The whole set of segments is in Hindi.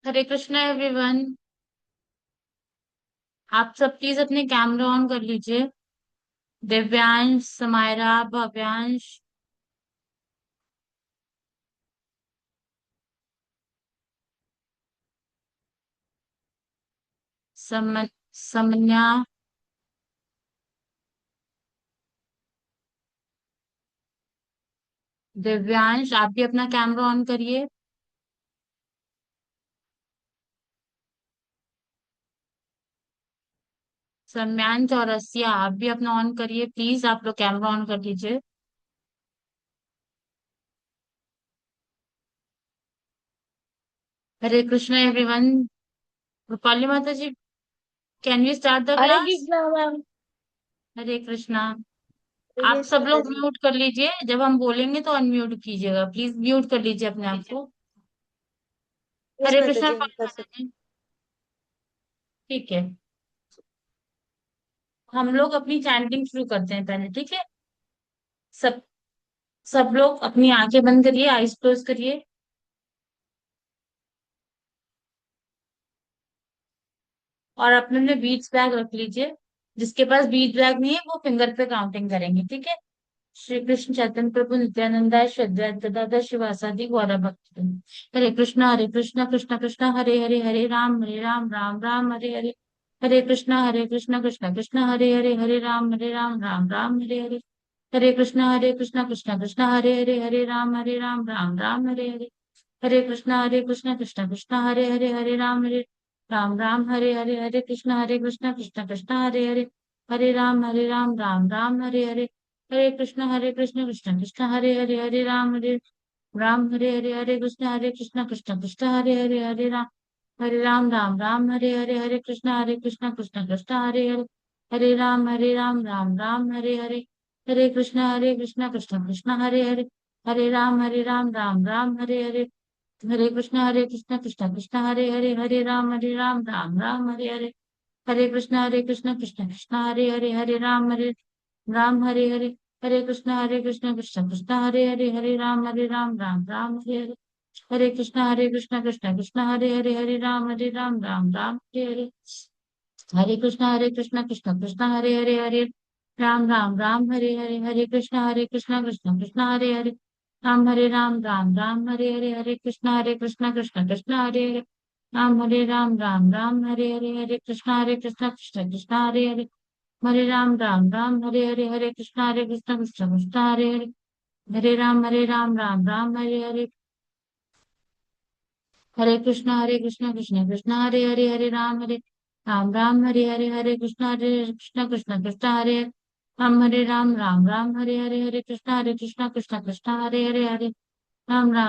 हरे कृष्णा एवरीवन। आप सब प्लीज अपने कैमरा ऑन कर लीजिए। दिव्यांश, समायरा, भव्यांश। समन्या। दिव्यांश, आप भी अपना कैमरा ऑन करिए। सम्यान चौरसिया, आप भी अपना ऑन करिए प्लीज। आप लोग कैमरा ऑन कर लीजिए। हरे कृष्णा एवरीवन। रूपाली माता ji, can you start the Hare class? Krishna ma'am. Hare Krishna. बोलिए आप सब माता लोग जी। म्यूट कर लीजिए, जब हम बोलेंगे तो अनम्यूट कीजिएगा। प्लीज म्यूट कर लीजिए अपने आप को। यस हरे माता कृष्णा जी, हम रूपाली कर माता सकते। जी। ठीक है, हम लोग अपनी चैंटिंग शुरू करते हैं पहले, ठीक है? सब सब लोग अपनी आंखें बंद करिए, आईज क्लोज करिए। और अपने अपने बीट्स बैग रख लीजिए। जिसके पास बीट बैग नहीं है वो फिंगर पे काउंटिंग करेंगे, ठीक है? श्री कृष्ण चैतन्य प्रभु नित्यानंदा श्री अद्वैत गदाधर शिवासादि गौरव भक्त। हरे कृष्णा कृष्ण कृष्ण हरे हरे, हरे राम राम राम हरे हरे। हरे कृष्णा कृष्ण कृष्ण हरे हरे राम राम राम हरे हरे। हरे कृष्णा कृष्ण कृष्ण हरे राम राम हरे हरे। हरे कृष्णा कृष्ण कृष्ण हरे राम हरे हरे। हरे कृष्णा हरे राम राम हरे हरे। हरे कृष्ण कृष्ण राम हरे हरे। हरे कृष्ण कृष्ण हरे राम राम हरे हरे। हरे कृष्ण कृष्ण हरे राम हरे हरे। हरे कृष्ण हरे राम हरे हरे। हरे कृष्ण कृष्ण हरे राम राम हरे हरे। हरे कृष्ण कृष्ण राम हरे हरे। हरे कृष्ण कृष्ण हरे राम राम हरे हरे। हरे कृष्ण हरे राम हरे हरे। हरे कृष्ण कृष्ण हरे राम हरे हरे। हरे कृष्ण कृष्ण राम हरे हरे। हरे कृष्ण कृष्ण राम हरे हरे। हरे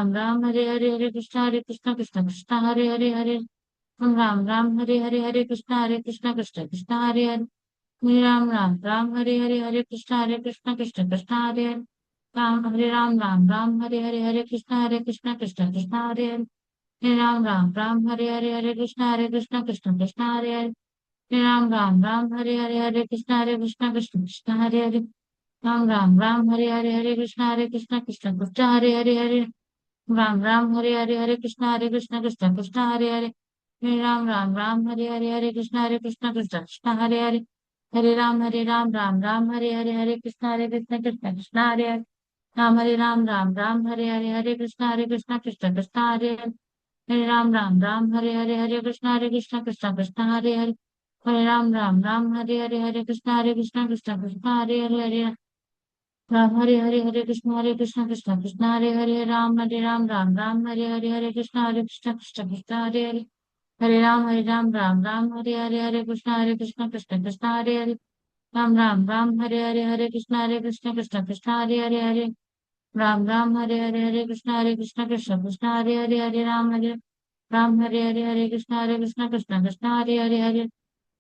कृष्ण कृष्ण राम हरे हरे। हरे कृष्ण कृष्ण राम हरे हरे। हरे कृष्ण कृष्ण हरे कृष्ण कृष्ण राम हरे हरे। हरे कृष्ण कृष्ण हरे कृष्ण कृष्ण राम हरे हरे। हरे कृष्ण कृष्ण हरे कृष्ण कृष्ण राम हरे हरे। हरे कृष्ण हरे हरे। राम हरे कृष्ण हरे हरे। राम हरे कृष्ण हरे हरे। राम हरे कृष्ण हरे हरे। हरे कृष्ण हरे हरे। राम हरे कृष्ण हरे हरे। हरे कृष्ण हरे हरे। राम हरे कृष्ण हरे हरे। राम हरे कृष्ण हरे हरे।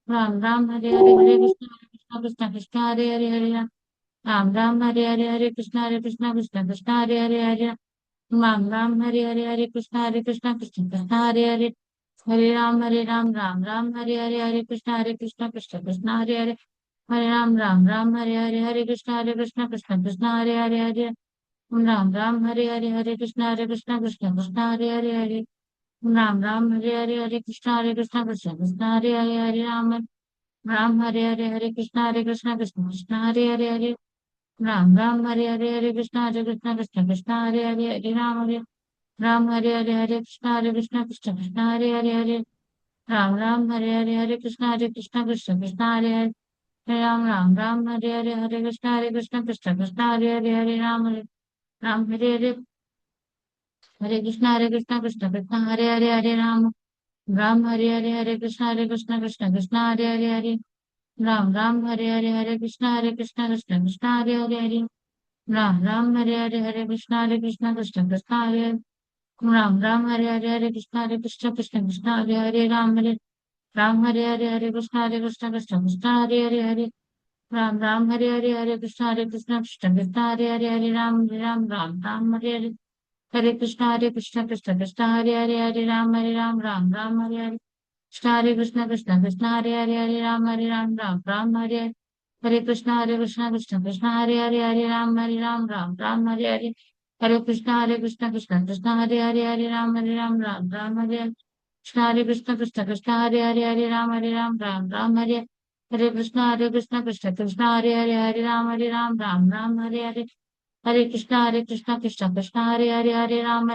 राम हरे कृष्ण हरे हरे। हरे कृष्ण राम हरे कृष्ण हरे हरे। हरे कृष्ण हरे हरे। राम हरे कृष्ण हरे हरे। हरे कृष्ण हरे कृष्ण हरे हरे। हरे कृष्ण हरे हरे। हरे कृष्ण हरे हरे। हरे कृष्ण हरे हरे। हरे कृष्ण हरे हरे। हरे कृष्ण हरे हरे। हरे कृष्ण कृष्ण हरे हरे। राम राम हरे हरे, हरे कृष्णा कृष्ण कृष्ण हरे हरे, हरे राम राम हरे हरे, हरे कृष्णा कृष्ण कृष्ण हरे हरे, हरे राम राम हरे हरे, हरे कृष्ण कृष्ण हरे हरे, हरे राम हरे हरे, हरे कृष्ण कृष्ण हरे हरे, हरे राम हरे हरे, हरे कृष्ण कृष्ण हरे हरे, हरे राम हरे हरे, हरे कृष्ण हरे हरे, हरे राम हरे हरे, हरे कृष्ण हरे हरे, हरे राम हरे हरे, हरे कृष्ण कृष्ण हरे हरे, हरे राम हरे हरे, हरे कृष्ण कृष्ण हरे हरे, हरे राम हरे हरे, हरे कृष्ण हरे हरे, राम हरे हरे, हरे कृष्ण हरे हरे, राम हरे हरे, हरे कृष्ण हरे हरे, हरे राम हरे हरे, कृष्ण कृष्ण हरे हरे, हरे राम हरे हरे, हरे कृष्ण कृष्ण हरे हरे, हरे राम हरे हरे, कृष्ण कृष्ण हरे हरे, हरे राम हरे हरे, कृष्ण कृष्ण हरे हरे, हरे राम हरे हरे, हरे कृष्ण हरे हरे, हरे राम हरे हरे, कृष्ण हरे हरे, हरे राम हरे, हरे कृष्ण हरे हरे, हरे राम हरे हरे, हरे कृष्ण हरे हरे, हरे राम हरे हरे, हरे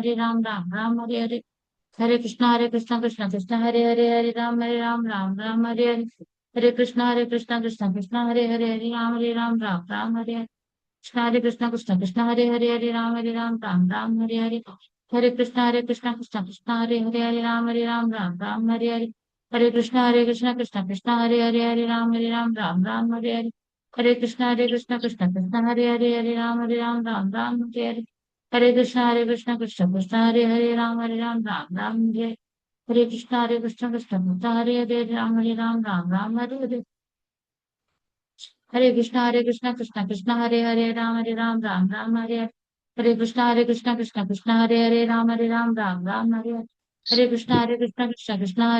कृष्ण हरे हरे, हरे राम हरे हरे, हरे कृष्ण हरे हरे, हरे राम हरे हरे, कृष्ण हरे हरे, हरे राम हरे हरे, हरे कृष्ण हरे हरे, हरे राम हरे हरे, हरे कृष्ण हरे हरे, हरे राम हरे हरे, हरे कृष्ण हरे हरे, हरे राम हरे हरे, हरे कृष्ण हरे हरे, राम हरे हरे, हरे कृष्ण हरे हरे, राम हरे हरे, हरे कृष्ण हरे राम हरे हरे, हरे कृष्ण हरे हरे, राम हरे हरे, हरे कृष्ण हरे हरे, राम हरे हरे, हरे कृष्ण हरे हरे, राम हरे हरे, हरे कृष्ण हरे हरे, राम हरे हरे, हरे कृष्ण हरे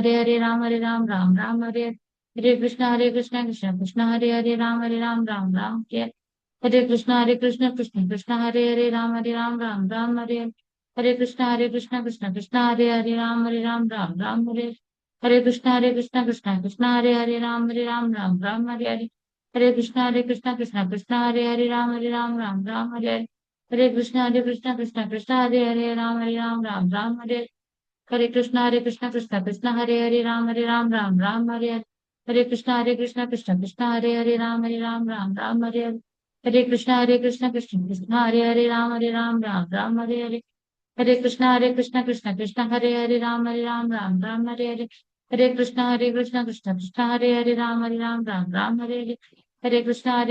हरे, राम हरे हरे, हरे कृष्ण हरे हरे, राम हरे हरे, हरे कृष्ण हरे राम हरे हरे, हरे कृष्ण हरे राम हरे, हरे कृष्ण हरे राम हरे हरे, हरे कृष्ण हरे राम हरे हरे, हरे कृष्ण हरे राम हरे हरे, हरे कृष्ण हरे हरे हरे, हरे कृष्ण हरे राम हरे हरे, हरे कृष्ण हरे हरे हरे, हरे कृष्ण हरे राम हरे हरे, हरे कृष्ण हरे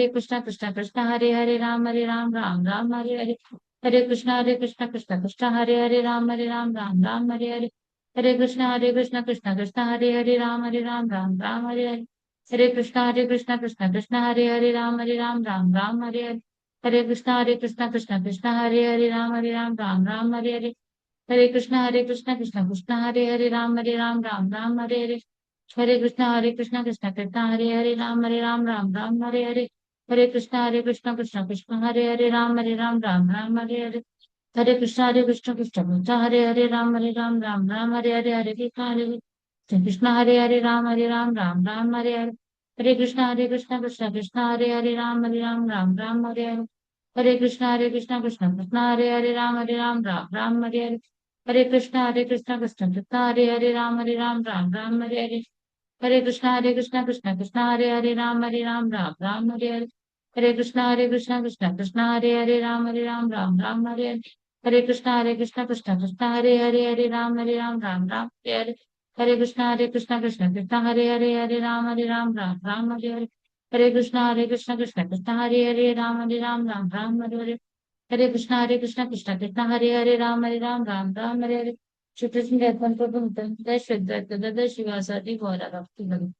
राम हरे हरे, हरे कृष्ण हरे राम हरे हरे, हरे कृष्ण हरे राम हरे हरे, हरे कृष्ण हरे हरे, हरे कृष्ण हरे राम हरे हरे, हरे कृष्ण हरे राम हरे हरे, हरे कृष्ण हरे हरे, कृष्ण हरे राम हरे हरे, हरे कृष्ण हरे हरे, हरे कृष्ण कृष्ण हरे हरे, हरे कृष्ण कृष्ण हरे हरे, हरे कृष्ण कृष्ण हरे हरे, हरे कृष्ण हरे हरे, हरे कृष्ण हरे हरे, हरे कृष्ण हरे हरे, हरे कृष्ण हरे हरे, हरे कृष्ण हरे हरे, श्री कृष्ण जयवंत प्रभु श्रद्धा शिवासादि गौरा भक्ति करो।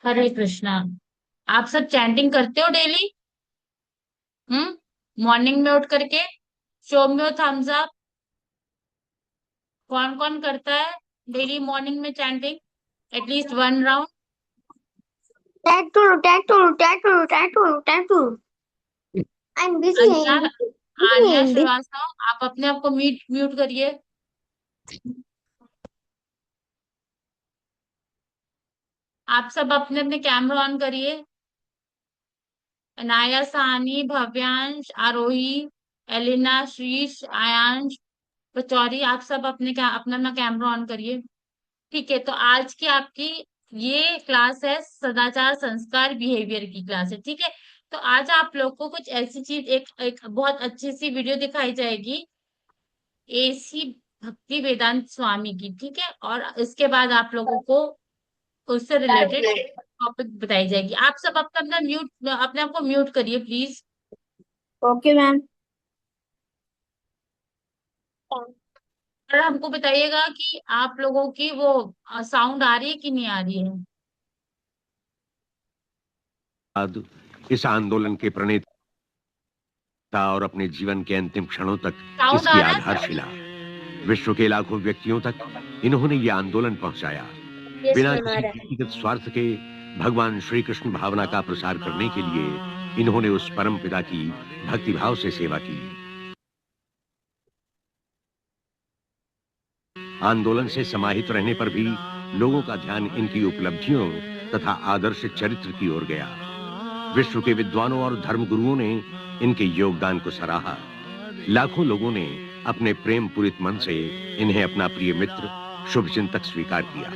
हरे कृष्णा। आप सब चैंटिंग करते हो डेली? मॉर्निंग में उठ करके? शो में थम्स अप। कौन कौन करता है डेली मॉर्निंग में chanting? At least one round. Tattoo. I'm busy Aanya, in Aanya busy in Srivastava, आप अपने आप को म्यूट म्यूट करिए। आप सब अपने अपने कैमरा ऑन करिए। अनाया, सानी, भव्यांश, आरोही, एलिना, शीश, आयांश, पचौरी, आप सब अपना अपना कैमरा ऑन करिए। ठीक है, तो आज की आपकी ये क्लास है सदाचार संस्कार बिहेवियर की क्लास है, ठीक है। तो आज आप लोग को कुछ ऐसी चीज, एक बहुत अच्छी सी वीडियो दिखाई जाएगी, एसी भक्ति वेदांत स्वामी की, ठीक है। और इसके बाद आप लोगों को उससे रिलेटेड टॉपिक बताई जाएगी। आप सब अपना अपना म्यूट, अपने आप को म्यूट करिए प्लीज। Okay, ma'am. और हमको बताइएगा कि आप लोगों की वो साउंड आ रही है कि नहीं आ रही है। बाद इस आंदोलन के प्रणेता और अपने जीवन के अंतिम क्षणों तक साउंड इसकी आ रहा है सर? आधारशिला, विश्व के लाखों व्यक्तियों तक इन्होंने ये आंदोलन पहुंचाया। Yes, बिना ma'am. किसी व्यक्तिगत स्वार्थ के भगवान श्री कृष्ण भावना का प्रसार करने के लिए इन्होंने उस परम पिता की भक्तिभाव से सेवा की। आंदोलन से समाहित रहने पर भी लोगों का ध्यान इनकी उपलब्धियों तथा आदर्श चरित्र की ओर गया। विश्व के विद्वानों और धर्मगुरुओं ने इनके योगदान को सराहा। लाखों लोगों ने अपने प्रेम पूरित मन से इन्हें अपना प्रिय मित्र, शुभचिंतक स्वीकार किया।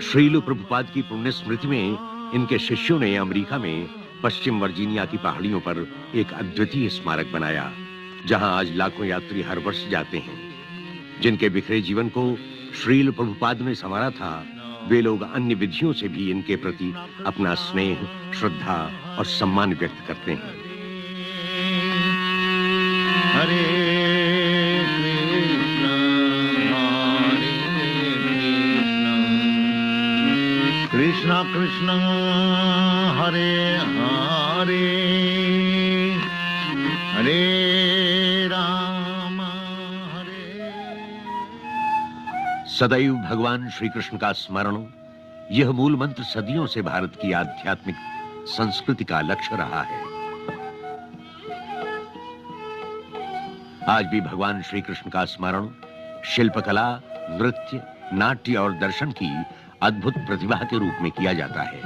श्रील प्रभुपाद की पुण्य स्मृति में इनके शिष्यों ने अमेरिका में पश्चिम वर्जीनिया की पहाड़ियों पर एक अद्वितीय स्मारक बनाया, जहां आज लाखों यात्री हर वर्ष जाते हैं। जिनके बिखरे जीवन को श्रील प्रभुपाद ने संवारा था, वे लोग अन्य विधियों से भी इनके प्रति अपना स्नेह, श्रद्धा और सम्मान व्यक्त करते हैं। हरे कृष्ण कृष्ण हरे हरे हरे राम हरे। सदैव भगवान श्री कृष्ण का स्मरण, यह मूल मंत्र सदियों से भारत की आध्यात्मिक संस्कृति का लक्ष्य रहा है। आज भी भगवान श्री कृष्ण का स्मरण शिल्पकला, नृत्य, नाट्य और दर्शन की अद्भुत प्रतिभा के रूप में किया जाता है।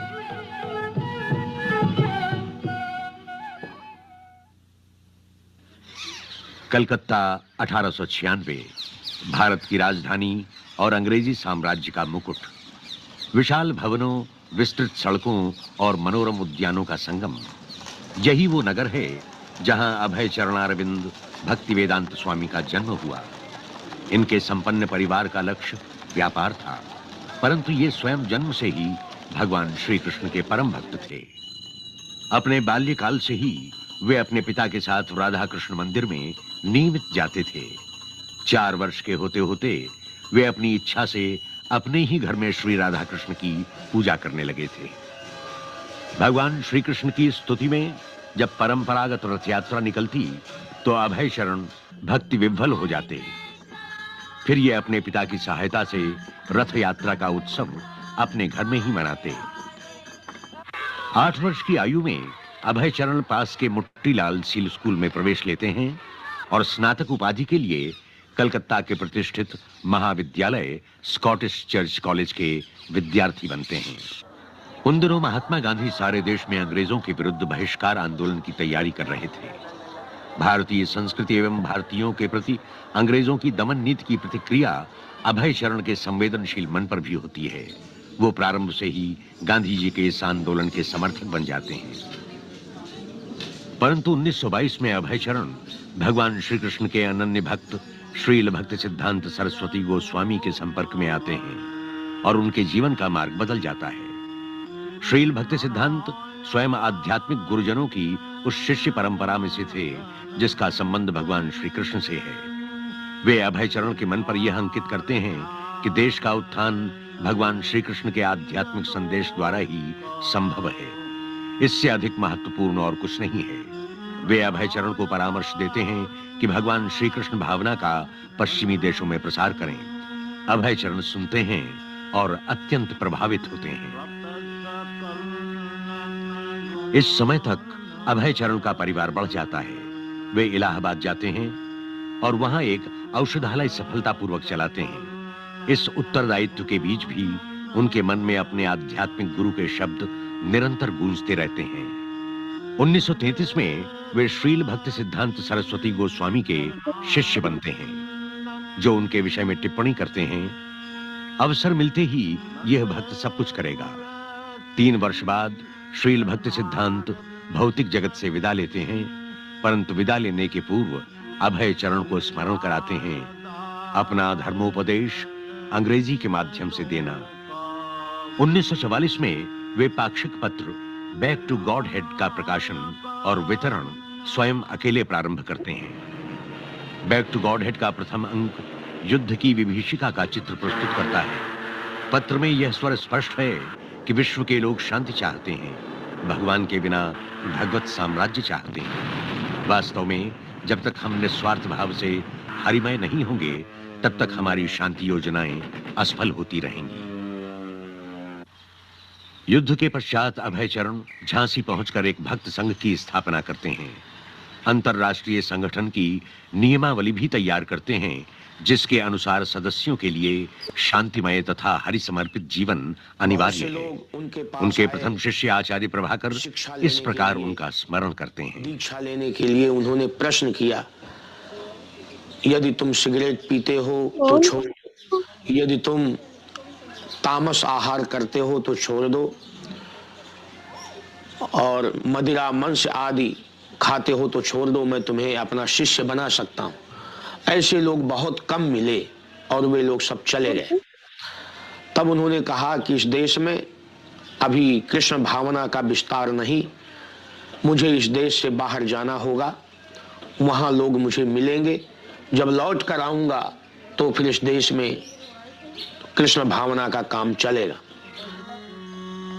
कलकत्ता 1896, भारत की राजधानी और अंग्रेजी साम्राज्य का मुकुट। विशाल भवनों, विस्तृत सड़कों और मनोरम उद्यानों का संगम। यही वो नगर है जहां अभय चरणारविंद भक्ति वेदांत स्वामी का जन्म हुआ। इनके संपन्न परिवार का लक्ष्य व्यापार था, परंतु ये स्वयं जन्म से ही भगवान श्री कृष्ण के परम भक्त थे। अपने बाल्यकाल से ही वे अपने पिता के साथ राधा कृष्ण मंदिर में नियमित जाते थे। 4 वर्ष के होते होते वे अपनी इच्छा से अपने ही घर में श्री राधा कृष्ण की पूजा करने लगे थे। भगवान श्री कृष्ण की स्तुति में जब परंपरागत रथ यात्रा निकलती तो अभय शरण भक्ति विह्वल हो जाते। फिर ये अपने पिता की सहायता से रथ यात्रा का उत्सव अपने घर में ही मनाते। 8 वर्ष की आयु में अभय चरण पास के मुट्टीलाल सील स्कूल में प्रवेश लेते हैं और स्नातक उपाधि के लिए कलकत्ता के प्रतिष्ठित महाविद्यालय स्कॉटिश चर्च कॉलेज के विद्यार्थी बनते हैं। उन दिनों महात्मा गांधी सारे देश में अंग्रेजों के विरुद्ध बहिष्कार आंदोलन की तैयारी कर रहे थे। भारतीय संस्कृति एवं भारतीयों के प्रति अंग्रेजों की दमन नीति की प्रतिक्रिया अभय शरण के संवेदनशील मन पर भी होती है। वो प्रारंभ से ही गांधी जी के इस आंदोलन के समर्थक बन जाते हैं। परंतु 1922 में अभय शरण भगवान श्री कृष्ण के अनन्य भक्त श्रील भक्ति सिद्धांत सरस्वती गोस्वामी के संपर्क में आते हैं और उनके जीवन का मार्ग बदल जाता है। श्रील भक्ति सिद्धांत स्वयं आध्यात्मिक गुरुजनों की उस शिष्य परंपरा में से थे जिसका संबंध भगवान श्री कृष्ण से है। वे अभय चरण के मन पर यह अंकित करते हैं कि देश का उत्थान भगवान श्री कृष्ण के आध्यात्मिक संदेश द्वारा ही संभव है। इससे अधिक महत्वपूर्ण और कुछ नहीं है। वे अभय चरण को परामर्श देते हैं कि भगवान श्री कृष्ण भावना का पश्चिमी देशों में प्रसार करें। अभय चरण सुनते हैं और अत्यंत प्रभावित होते हैं। इस समय तक अभय चरण का परिवार बढ़ जाता है। वे इलाहाबाद जाते हैं और वहां एक औषधालय सफलतापूर्वक चलाते हैं। इस उत्तरदायित्व के बीच भी उनके मन में अपने आध्यात्मिक गुरु के शब्द निरंतर गूंजते रहते हैं। 1933 में वे श्रील भक्ति सिद्धांत सरस्वती गोस्वामी के शिष्य बनते हैं, जो उनके विषय में टिप्पणी करते हैं। अवसर मिलते ही यह भक्त सब कुछ करेगा। 3 वर्ष बाद श्रील भक्ति सिद्धांत भौतिक जगत से विदा लेते हैं, परंतु विदा लेने के पूर्व अभय चरण को स्मरण कराते हैं अपना धर्मोपदेश अंग्रेजी के माध्यम से देना। 1944 में वे पाक्षिक पत्र बैक टू गॉड हेड का प्रकाशन और वितरण स्वयं अकेले प्रारंभ करते हैं। बैक टू गॉड हेड का प्रथम अंक युद्ध की विभीषिका का चित्र प्रस्तुत करता है। पत्र में यह स्वर स्पष्ट है कि विश्व के लोग शांति चाहते हैं, भगवान के बिना भगवत साम्राज्य चाहते हैं। वास्तव में जब तक हम निस्वार्थ भाव से हरिमय नहीं होंगे, तब तक हमारी शांति योजनाएं असफल होती रहेंगी। युद्ध के पश्चात अभय चरण झांसी पहुंचकर एक भक्त संघ की स्थापना करते हैं। अंतरराष्ट्रीय संगठन की नियमावली भी तैयार करते हैं, जिसके अनुसार सदस्यों के लिए शांतिमय तथा हरि समर्पित जीवन अनिवार्य है। उनके प्रथम शिष्य आचार्य प्रभाकर इस प्रकार उनका स्मरण करते हैं। दीक्षा लेने के लिए उन्होंने प्रश्न किया, यदि तुम सिगरेट पीते हो तो छोड़ो, यदि तुम तामस आहार करते हो तो छोड़ दो, और मदिरा मांस आदि खाते हो तो छोड़ दो, मैं तुम्हें अपना शिष्य बना सकता हूं। ऐसे लोग बहुत कम मिले और वे लोग सब चले गए। तब उन्होंने कहा कि इस देश में अभी कृष्ण भावना का विस्तार नहीं, मुझे इस देश से बाहर जाना होगा, वहां लोग मुझे मिलेंगे, जब लौट कर आऊंगा तो फिर इस देश में कृष्ण भावना का काम चलेगा।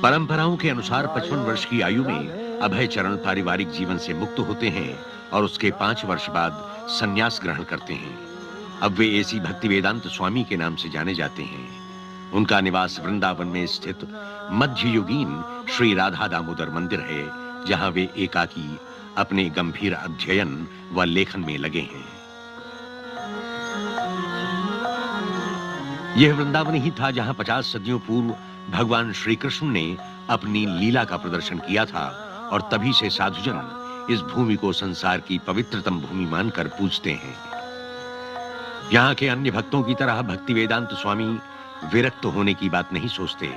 परंपराओं के अनुसार 55 वर्ष की आयु में अभय चरण पारिवारिक जीवन से मुक्त होते हैं और उसके 5 वर्ष बाद संन्यास ग्रहण करते हैं। अब वे एसी भक्ति वेदांत स्वामी के नाम से जाने जाते हैं। उनका निवास वृंदावन में स्थित मध्ययुगीन श्री राधा दामोदर मंदिर है, जहां वे एकाकी अपने गंभीर अध्ययन व लेखन में लगे हैं। यह वृंदावन ही था जहां 50 सदियों पूर्व भगवान श्री कृष्ण ने अपनी लीला का प्रदर्शन किया था, और तभी से साधुजन इस भूमि को संसार की पवित्रतम भूमि मानकर पूजते हैं। यहाँ के अन्य भक्तों की तरह भक्ति वेदांत स्वामी विरक्त होने की बात नहीं सोचते।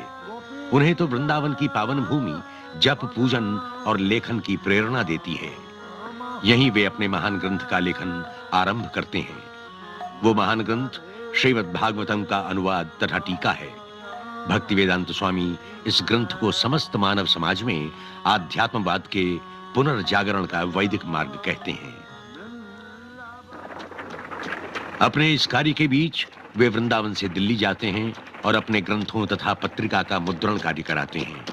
उन्हें तो वृंदावन की पावन भूमि जप पूजन और लेखन की प्रेरणा देती है। यहीं वे अपने महान ग्रंथ का लेखन आरंभ करते हैं। वो महान ग्रंथ श्रीमद् भागवतम का अनुवाद तथा टीका है। भक्ति वेदांत स्वामी इस ग्रंथ को समस्त मानव समाज में आध्यात्मवाद के पुनर्जागरण का वैदिक मार्ग कहते हैं। अपने इस कार्य के बीच वे वृंदावन से दिल्ली जाते हैं और अपने ग्रंथों तथा पत्रिका का मुद्रण कार्य कराते हैं।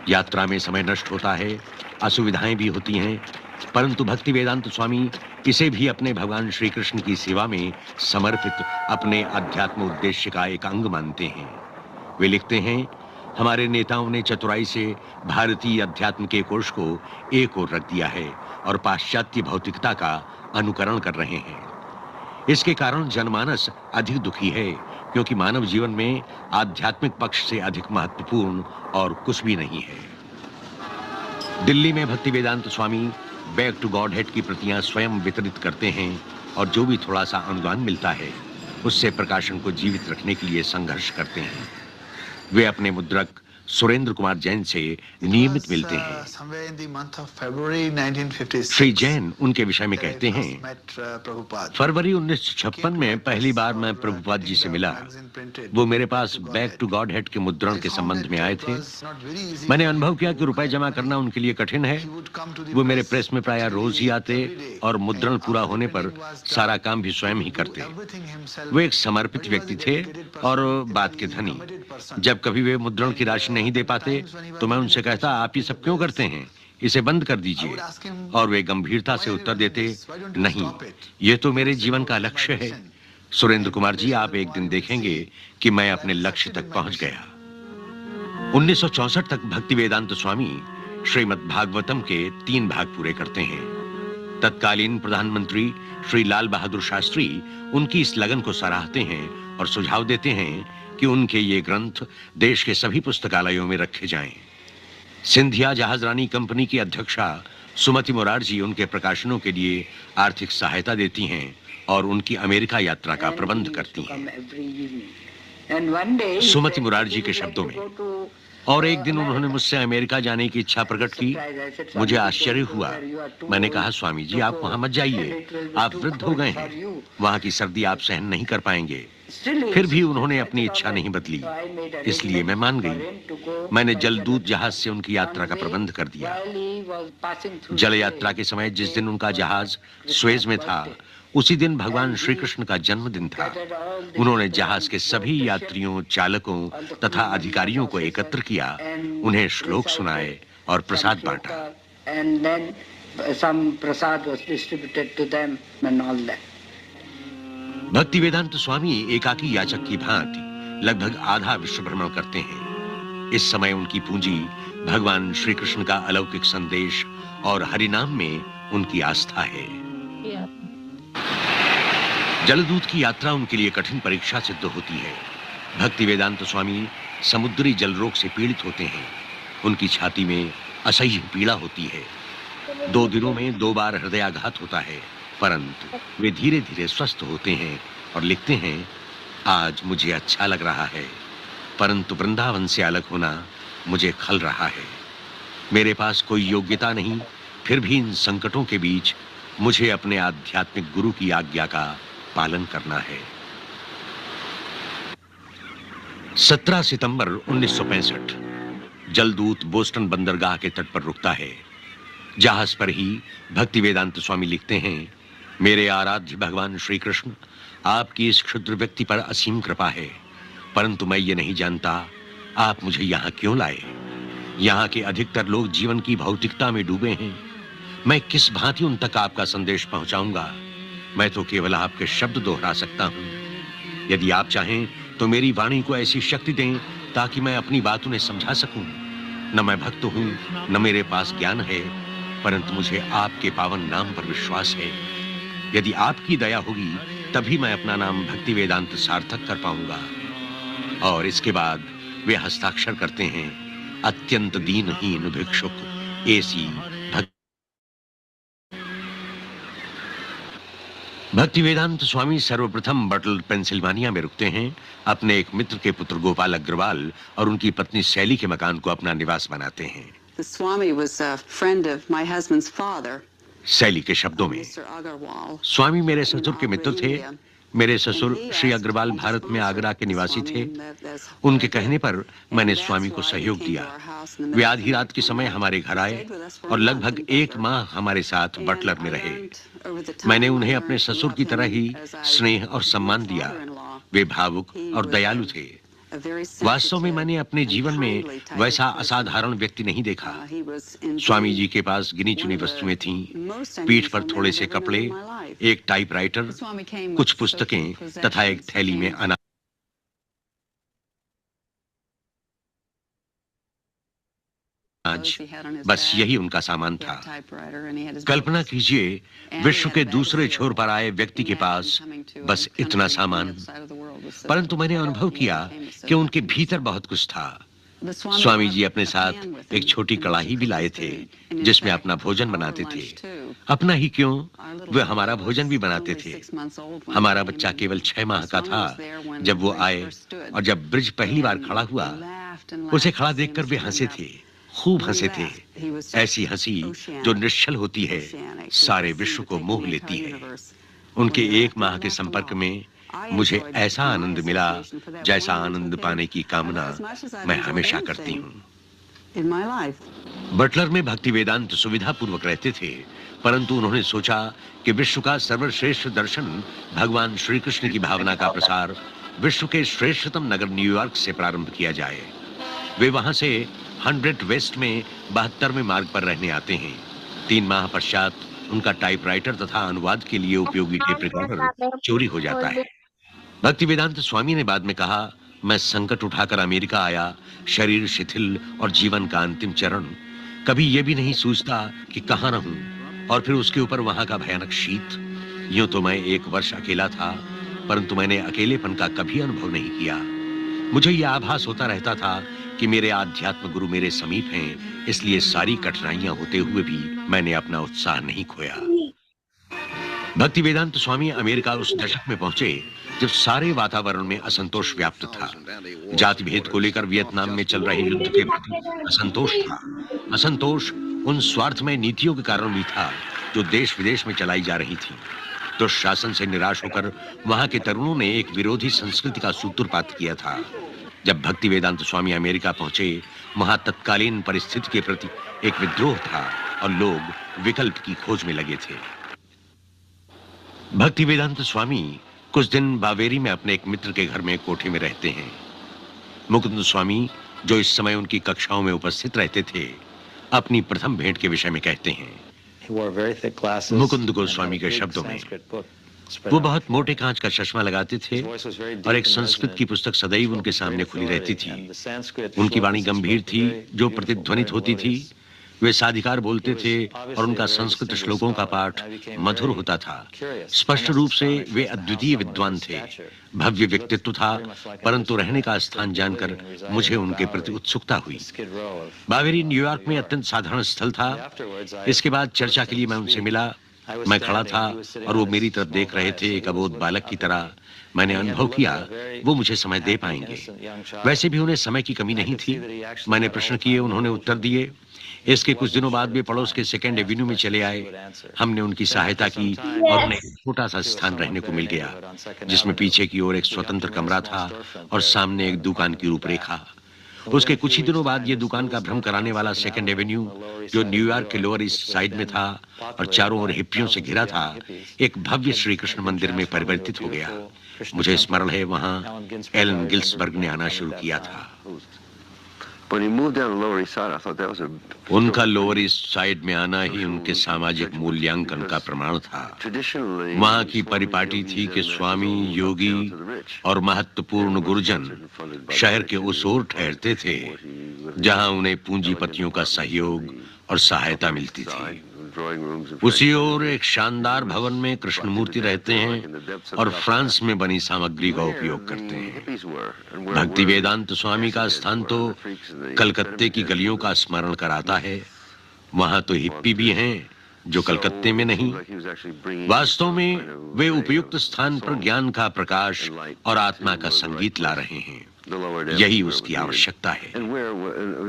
यात्रा में समय नष्ट होता है, असुविधाएं भी होती हैं, परंतु भक्ति वेदांत स्वामी इसे भी अपने भगवान श्री कृष्ण की सेवा में समर्पित अपने अध्यात्म उद्देश्य का एक अंग मानते हैं। वे लिखते हैं, हमारे नेताओं ने चतुराई से भारतीय अध्यात्म के कोश को एक ओर रख दिया है और पाश्चात्य भौतिकता का अनुकरण कर रहे हैं। इसके कारण जनमानस अधिक दुखी है, क्योंकि मानव जीवन में आध्यात्मिक पक्ष से अधिक महत्वपूर्ण और कुछ भी नहीं है। दिल्ली में भक्ति वेदांत स्वामी बैक टू गॉड हेड की प्रतियां स्वयं वितरित करते हैं, और जो भी थोड़ा सा अनुदान मिलता है उससे प्रकाशन को जीवित रखने के लिए संघर्ष करते हैं। वे अपने मुद्रक सुरेंद्र कुमार जैन से नियमित मिलते हैं। श्री जैन उनके विषय में कहते हैं, फरवरी 1956 में पहली बार मैं प्रभुपाद जी से मिला। वो मेरे पास बैक टू गॉड हेड के मुद्रण के संबंध में आए थे। मैंने अनुभव किया कि रुपए जमा करना उनके लिए कठिन है। वो मेरे प्रेस में प्रायः रोज ही आते और मुद्रण पूरा होने पर सारा काम भी स्वयं ही करते। वो एक समर्पित व्यक्ति थे और बात के धनी। जब कभी वे मुद्रण की राशि नहीं दे पाते तो मैं उनसे कहता, आप ये सब क्यों करते हैं, इसे बंद कर दीजिए। और वे गंभीरता से उत्तर देते, नहीं, ये तो मेरे जीवन का लक्ष्य है। सुरेंद्र कुमार जी, आप एक दिन देखेंगे कि मैं अपने लक्ष्य तक पहुंच गया। 1964 तक भक्ति वेदांत स्वामी श्रीमद् भागवतम के 3 भाग पूरे करते हैं। तत्कालीन प्रधानमंत्री श्री लाल बहादुर शास्त्री उनकी इस लगन को सराहते हैं और सुझाव देते हैं कि उनके ये ग्रंथ देश के सभी पुस्तकालयों में रखे जाएं। सिंधिया जहाजरानी कंपनी की अध्यक्षा सुमति मुरारजी उनके प्रकाशनों के लिए आर्थिक सहायता देती हैं और उनकी अमेरिका यात्रा का प्रबंध करती हैं। सुमति मुरारजी के शब्दों में, और एक दिन उन्होंने मुझसे अमेरिका जाने की इच्छा प्रकट की। मुझे आश्चर्य हुआ। मैंने कहा, स्वामी जी, आप वहां मत जाइए, आप वृद्ध हो गए हैं, वहां की सर्दी आप सहन नहीं कर पाएंगे। फिर भी उन्होंने अपनी इच्छा नहीं बदली, इसलिए मैं मान गई। मैंने जलदूत जहाज से उनकी यात्रा का प्रबंध कर दिया। जल यात्रा के समय जिस दिन उनका जहाज स्वेज में था, उसी दिन भगवान श्री कृष्ण का जन्मदिन था। उन्होंने जहाज के सभी यात्रियों, चालकों तथा अधिकारियों को एकत्र किया, उन्हें श्लोक सुनाए और प्रसाद बांटा। भक्तिवेदांत स्वामी एकाकी याचक की भांति लगभग आधा विश्व भ्रमण करते हैं। इस समय उनकी पूंजी भगवान श्री कृष्ण का अलौकिक संदेश और हरिनाम में उनकी आस्था है। जलदूत की यात्रा उनके लिए कठिन परीक्षा सिद्ध होती है। भक्तिवेदांत स्वामी समुद्री जल रोग से पीड़ित होते हैं। उनकी छाती में असह्य पीड़ा होती है। 2 दिनों में 2 बार हृदयाघात होता है, परंतु वे धीरे धीरे स्वस्थ होते हैं और लिखते हैं, आज मुझे अच्छा लग रहा है, परंतु वृंदावन से अलग होना मुझे खल रहा है। मेरे पास कोई योग्यता नहीं, फिर भी इन संकटों के बीच मुझे अपने आध्यात्मिक गुरु की आज्ञा का पालन करना है। 17 सितंबर 1965 जलदूत बोस्टन बंदरगाह के तट पर रुकता है। जहाज पर ही भक्तिवेदांत स्वामी लिखते हैं, मेरे आराध्य भगवान श्री कृष्ण, आपकी इस क्षुद्र व्यक्ति पर असीम कृपा है, परंतु मैं ये नहीं जानता आप मुझे यहाँ क्यों लाए। यहाँ के अधिकतर लोग जीवन की भौतिकता में डूबे हैं। मैं किस भांति उन तक आपका संदेश पहुंचाऊंगा। मैं तो केवल आपके शब्द दोहरा सकता हूं। यदि आप चाहें तो मेरी वाणी को ऐसी शक्ति दें ताकि मैं अपनी बात उन्हें समझा सकूं। न मैं भक्त हूं, न मेरे पास ज्ञान है, परंतु मुझे आपके पावन नाम पर विश्वास है। यदि आपकी दया होगी तभी मैं अपना नाम भक्ति वेदांत सार्थक कर पाऊंगा। और इसके बाद वे हस्ताक्षर करते हैं, अत्यंत दीनहीन भिक्षुक एसी भक्तिवेदांत स्वामी सर्वप्रथम बटल पेंसिल्वानिया में रुकते हैं। अपने एक मित्र के पुत्र गोपाल अग्रवाल और उनकी पत्नी शैली के मकान को अपना निवास बनाते हैं। The Swami was a friend of my husband's father, शैली के शब्दों में, Mr. Agarwal. स्वामी मेरे ससुर के मित्र थे। मेरे ससुर श्री अग्रवाल भारत में आगरा के निवासी थे। उनके कहने पर मैंने स्वामी को सहयोग दिया। वे आधी रात के समय हमारे घर आए और लगभग 1 माह हमारे साथ बटलर में रहे। मैंने उन्हें अपने ससुर की तरह ही स्नेह और सम्मान दिया। वे भावुक और दयालु थे। वास्तव में मैंने अपने जीवन में वैसा असाधारण व्यक्ति नहीं देखा। स्वामी जी के पास गिनी चुनी वस्तुएं थीं, पीठ पर थोड़े से कपड़े, एक टाइपराइटर, कुछ पुस्तकें तथा एक थैली में अनाज। बस यही उनका सामान था। कल्पना कीजिए, विश्व के दूसरे छोर पर आए व्यक्ति के पास बस इतना सामान। परंतु मैंने अनुभव किया कि उनके भीतर बहुत कुछ था। स्वामी जी अपने साथ एक छोटी कड़ाही भी लाए थे जिसमें अपना भोजन बनाते थे। अपना ही क्यों, वे हमारा भोजन भी बनाते थे। हमारा बच्चा केवल 6 माह का था जब वो आए, और जब ब्रिज पहली बार खड़ा हुआ, उसे खड़ा देखकर वे हंसे थे, खूब हंसे थे। ऐसी हंसी जो निश्चल होती है, सारे विश्व को मोह लेती है। उनके 1 माह के संपर्क में मुझे ऐसा आनंद मिला जैसा आनंद पाने की कामना मैं हमेशा करती हूँ। बटलर में भक्तिवेदांत सुविधा पूर्वक रहते थे, परंतु उन्होंने सोचा कि विश्व का सर्वश्रेष्ठ दर्शन भगवान श्री कृष्ण की भावना का प्रसार विश्व के श्रेष्ठतम नगर न्यूयॉर्क से प्रारंभ किया जाए। वे वहां से 100 वेस्ट में 72वें मार्ग पर रहने आते हैं। 3 माह पश्चात उनका टाइपराइटर तथा अनुवाद के लिए उपयोगी टेप रिकॉर्डर चोरी हो जाता है। भक्तिवेदांत स्वामी ने बाद में कहा, मैं संकट उठाकर अमेरिका आया, शरीर शिथिल और जीवन का अंतिम चरण। कभी यह भी नहीं सोचता कि कहां रहूं, और फिर उसके ऊपर वहां का भयानक शीत। यूं तो मैं 1 वर्ष अकेला था, परंतु मैंने अकेलेपन का कभी अनुभव नहीं किया। मुझे यह आभास होता रहता था कि मेरे आध्यात्म गुरु मेरे समीप हैं, इसलिए सारी कठिनाइयां होते हुए भी मैंने अपना उत्साह नहीं खोया। भक्तिवेदांत स्वामी अमेरिका उस दशक में पहुंचे जब सारे वातावरण में असंतोष व्याप्त था। जाति भेद को लेकर वियतनाम में चल रहे युद्ध के प्रति असंतोष था। असंतोष उन स्वार्थमय नीतियों के कारण भी था जो देश विदेश में चलाई जा रही थी। तो शासन से निराश होकर वहां के तरुणों ने एक विरोधी संस्कृति का सूत्रपात किया था। जब भक्तिवेदांत स्वामी अमेरिका पहुंचे, वहां तत्कालीन परिस्थिति के प्रति एक विद्रोह था और लोग विकल्प की खोज में लगे थे। भक्तिवेदांत स्वामी कुछ दिन बावेरी में अपने एक मित्र के घर में कोठे में रहते हैं। मुकुंद स्वामी, जो इस समय उनकी कक्षाओं में उपस्थित रहते थे, अपनी प्रथम भेंट के विषय में कहते हैं। मुकुंद गोस्वामी के शब्दों में, वो बहुत मोटे कांच का चश्मा लगाते थे और एक संस्कृत की पुस्तक सदैव उनके सामने खुली रहती थी। उनकी वाणी गंभीर थी, जो प्रतिध्वनित होती थी। वे साधिकार बोलते थे और उनका संस्कृत श्लोकों का पाठ मधुर होता था। स्पष्ट रूप से वे अद्वितीय विद्वान थे। भव्य व्यक्तित्व था, परंतु रहने का स्थान जानकर मुझे उनके प्रति उत्सुकता हुई। बावेरी न्यूयॉर्क में अत्यंत साधारण स्थल था। इसके बाद चर्चा के लिए मैं उनसे मिला। मैं खड़ा था और वो मेरी तरफ देख रहे थे, एक अबोध बालक की तरह। मैंने अनुभव किया वो मुझे समय दे पाएंगे। वैसे भी उन्हें समय की कमी नहीं थी। मैंने प्रश्न किए, उन्होंने उत्तर दिए। इसके कुछ दिनों बाद वे पड़ोस के सेकेंड एवेन्यू में चले आए। हमने उन्की सहायता की और उन्हें एक छोटा सा स्थान रहने को मिल गया, जिसमें पीछे की ओर एक स्वतंत्र कमरा था और सामने एक दुकान की रूपरेखा। उसके कुछ ही दिनों बाद ये दुकान का भ्रम कराने वाला सेकेंड एवेन्यू, जो न्यूयॉर्क के लोअर ईस्ट साइड में था और चारों ओर हिप्पियों से घिरा था, एक भव्य श्री कृष्ण मंदिर में परिवर्तित हो गया। मुझे स्मरण है वहां एलन गिल्सबर्ग ने आना शुरू किया था। उनका लोअर ईस्ट साइड में आना ही उनके सामाजिक मूल्यांकन का प्रमाण था। वहां की परिपाटी थी कि स्वामी, योगी और महत्वपूर्ण गुरुजन शहर के उस ओर ठहरते थे जहां उन्हें पूंजीपतियों का सहयोग और सहायता मिलती थी। उसी ओर एक शानदार भवन में कृष्ण मूर्ति रहते हैं और फ्रांस में बनी सामग्री का उपयोग करते हैं। भक्ति वेदांत स्वामी का स्थान तो कलकत्ते की गलियों का स्मरण कराता है। वहां तो हिप्पी भी हैं जो कलकत्ते में नहीं। वास्तव में वे उपयुक्त स्थान पर ज्ञान का प्रकाश और आत्मा का संगीत ला रहे हैं। यही उसकी आवश्यकता है।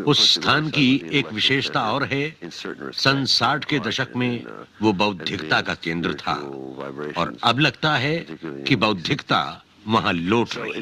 उस स्थान की एक विशेषता और है, सन 60 के दशक में वो बौद्धिकता का केंद्र था और अब लगता है कि बौद्धिकता वहां लौट रही है।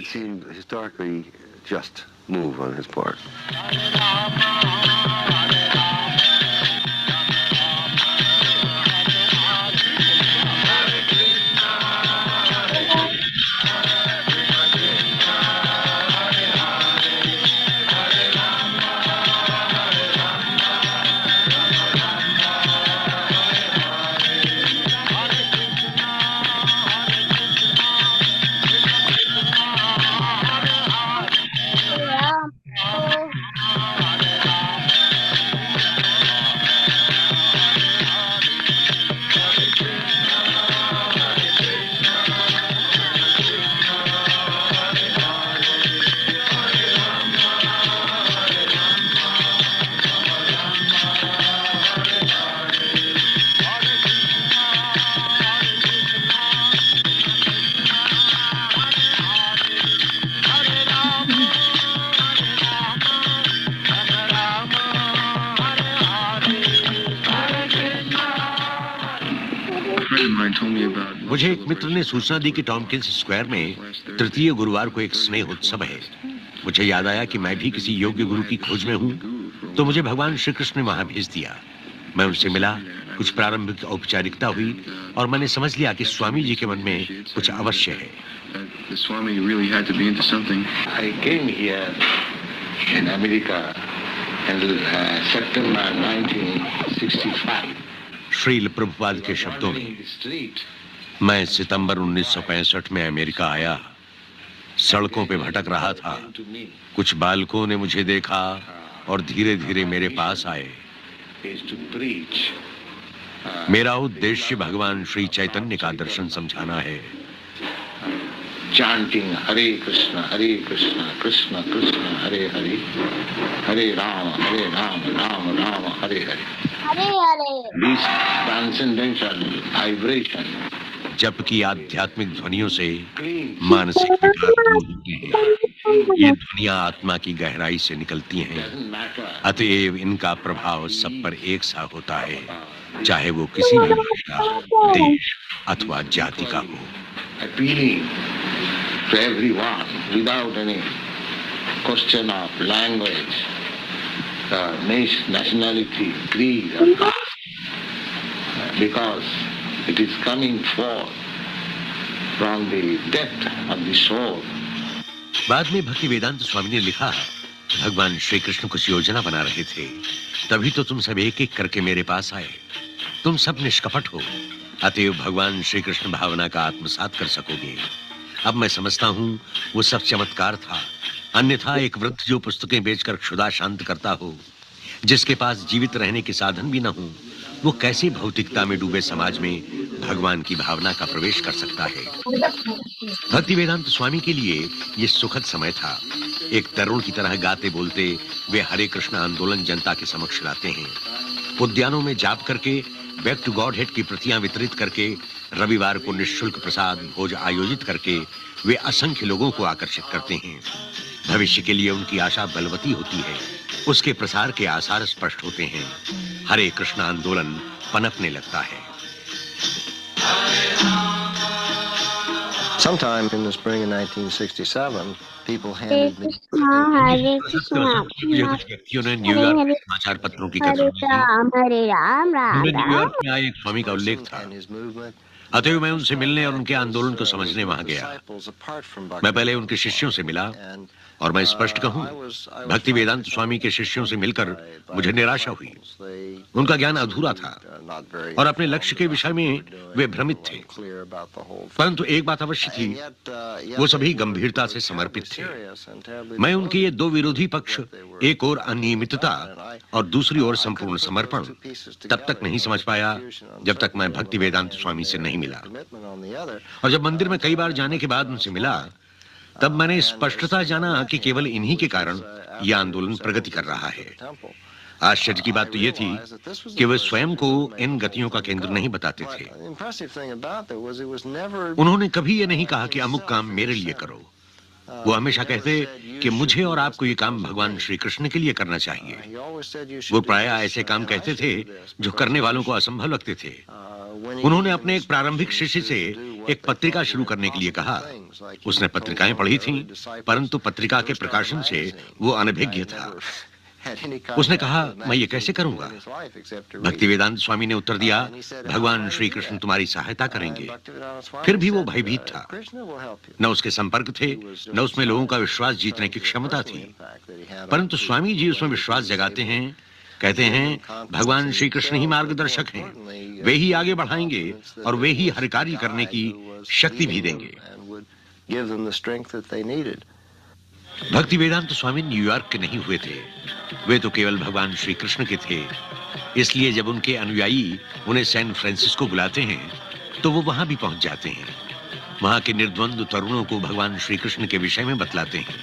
मुझे एक मित्र ने सूचना दी कि टॉमकिंस स्क्वायर में तृतीय गुरुवार को एक स्नेह उत्सव है। मुझे याद आया कि मैं भी किसी योग्य गुरु की खोज में हूँ, तो मुझे भगवान श्री कृष्ण ने वहां भेज दिया। मैं उनसे मिला, कुछ प्रारंभिक औपचारिकता हुई और मैंने समझ लिया कि स्वामी जी के मन में कुछ अवश्य है। I came here in America in September 1965. Srila Prabhupada के शब्दों में, मैं सितंबर 1965 में अमेरिका आया। सड़कों पे भटक रहा था। कुछ बालकों ने मुझे देखा और धीरे धीरे मेरे पास आए। मेरा उद्देश्य भगवान श्री चैतन्य का दर्शन समझाना है। chanting Hare Krishna, Krishna Krishna, Hare Hare, Hare Rama, Rama Rama, Hare Hare. Hare Hare This transcendental vibration जबकि आध्यात्मिक ध्वनियों से मानसिक विकार दूर होते हैं। ये ध्वनियां आत्मा की गहराई से निकलती हैं, doesn't matter. अतएव इनका प्रभाव सब पर एक सा होता है, चाहे वो किसी भी भाषा, देश अथवा जाति का हो। Appealing to everyone without any question of language, nationality, creed, or caste, because it is coming forth from the depth of the soul. बाद में भक्ति वेदांत स्वामी ने लिखा, भगवान श्री कृष्ण कुछ योजना बना रहे थे, तभी तो तुम सब एक एक करके मेरे पास आए। तुम सब निष्कपट हो, अतएव भगवान श्री कृष्ण भावना का आत्मसात कर सकोगे। अब मैं समझता हूँ वो सब चमत्कार था, अन्यथा एक वृद्ध जो पुस्तकें बेचकर क्षुधा शांत करता हो, जिसके पास जीवित रहने के साधन भी न हो, वो कैसे भौतिकता में डूबे समाज में भगवान की भावना का प्रवेश कर सकता है। भक्ति वेदांत स्वामी के लिए ये सुखद समय था। एक तरुण की तरह गाते बोलते वे हरे कृष्ण आंदोलन जनता के समक्ष लाते हैं। उद्यानों में जाप करके, बैक टू गॉड हेड की प्रतियां वितरित करके, रविवार को निःशुल्क प्रसाद भोज आयोजित करके वे असंख्य लोगों को आकर्षित करते हैं। भविष्य के लिए उनकी आशा बलवती होती है, उसके प्रसार के आसार स्पष्ट होते हैं। हरे कृष्ण आंदोलन पनपने लगता है। Sometime in the spring of 1967, people handed me हरे कृष्णा व्यक्तियों ने न्यूयॉर्क के समाचार पत्रों की कथन दी। हरे राम राम उनमें राम न्यूयॉर्क में आए एक स्वामी का उल्लेख था। and his movement. अतएव मैं उनसे मिलने और उनके आंदोलन को समझने वहां गया। Disciples apart from मैं पहले उनके शिष्यों से मिला, and और मैं स्पष्ट कहूं, भक्ति वेदांत स्वामी के शिष्यों से मिलकर मुझे निराशा हुई। उनका ज्ञान अधूरा था और अपने लक्ष्य के विषय में वे भ्रमित थे। परंतु एक बात अवश्य थी, वो सभी गंभीरता से समर्पित थे। मैं उनके ये दो विरोधी पक्ष, एक ओर अनियमितता और दूसरी ओर संपूर्ण समर्पण, तब तक नहीं समझ पाया जब तक मैं भक्ति वेदांत स्वामी से नहीं मिला। और जब मंदिर में कई बार जाने के बाद उनसे मिला, तब मैंने स्पष्टता जाना कि केवल इन्हीं के कारण यह आंदोलन प्रगति कर रहा है। आश्चर्य की बात तो यह थी कि वे स्वयं को इन गतियों का केंद्र नहीं बताते थे। उन्होंने कभी ये नहीं कहा कि अमुक काम मेरे लिए करो। वो हमेशा कहते कि मुझे और आपको ये काम भगवान श्री कृष्ण के लिए करना चाहिए। वो प्रायः ऐसे काम कहते थे जो करने वालों को असंभव लगते थे। उन्होंने अपने एक प्रारंभिक शिष्य से एक पत्रिका शुरू करने के लिए कहा। उसने पत्रिकाएं पढ़ी थीं, परंतु पत्रिका के प्रकाशन से वो अनभिज्ञ था। उसने कहा, मैं ये कैसे करूंगा? भक्ति वेदांत स्वामी ने उत्तर दिया, भगवान श्री कृष्ण तुम्हारी सहायता करेंगे। फिर भी वो भयभीत था। न उसके संपर्क थे, न उसमें लोगों का विश्वास जीतने की क्षमता थी। परंतु स्वामी जी उसमें विश्वास जगाते हैं, कहते हैं भगवान श्री कृष्ण ही मार्गदर्शक हैं, वे ही आगे बढ़ाएंगे और वे ही हर कार्य करने की शक्ति भी देंगे। भक्ति वेदांत स्वामी न्यूयॉर्क के नहीं हुए थे, वे तो केवल भगवान श्री कृष्ण के थे। इसलिए जब उनके अनुयायी उन्हें सैन फ्रांसिस्को बुलाते हैं तो वो वहां भी पहुंच जाते हैं। वहां के निर्द्वंद तरुणों को भगवान श्री कृष्ण के विषय में बतलाते हैं,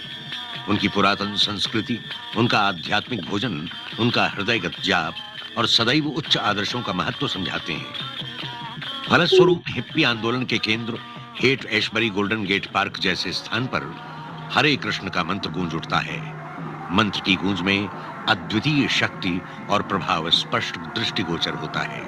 उनकी पुरातन संस्कृति, उनका आध्यात्मिक भोजन, उनका हृदयगत जाप और सदैव उच्च आदर्शों का महत्व समझाते हैं। फलस्वरूप हिप्पी आंदोलन के केंद्र Haight Ashbury Golden Gate Park जैसे स्थान पर हरे कृष्ण का मंत्र गूंज उठता है। मंत्र की गूंज में अद्वितीय शक्ति और प्रभाव स्पष्ट दृष्टिगोचर होता है।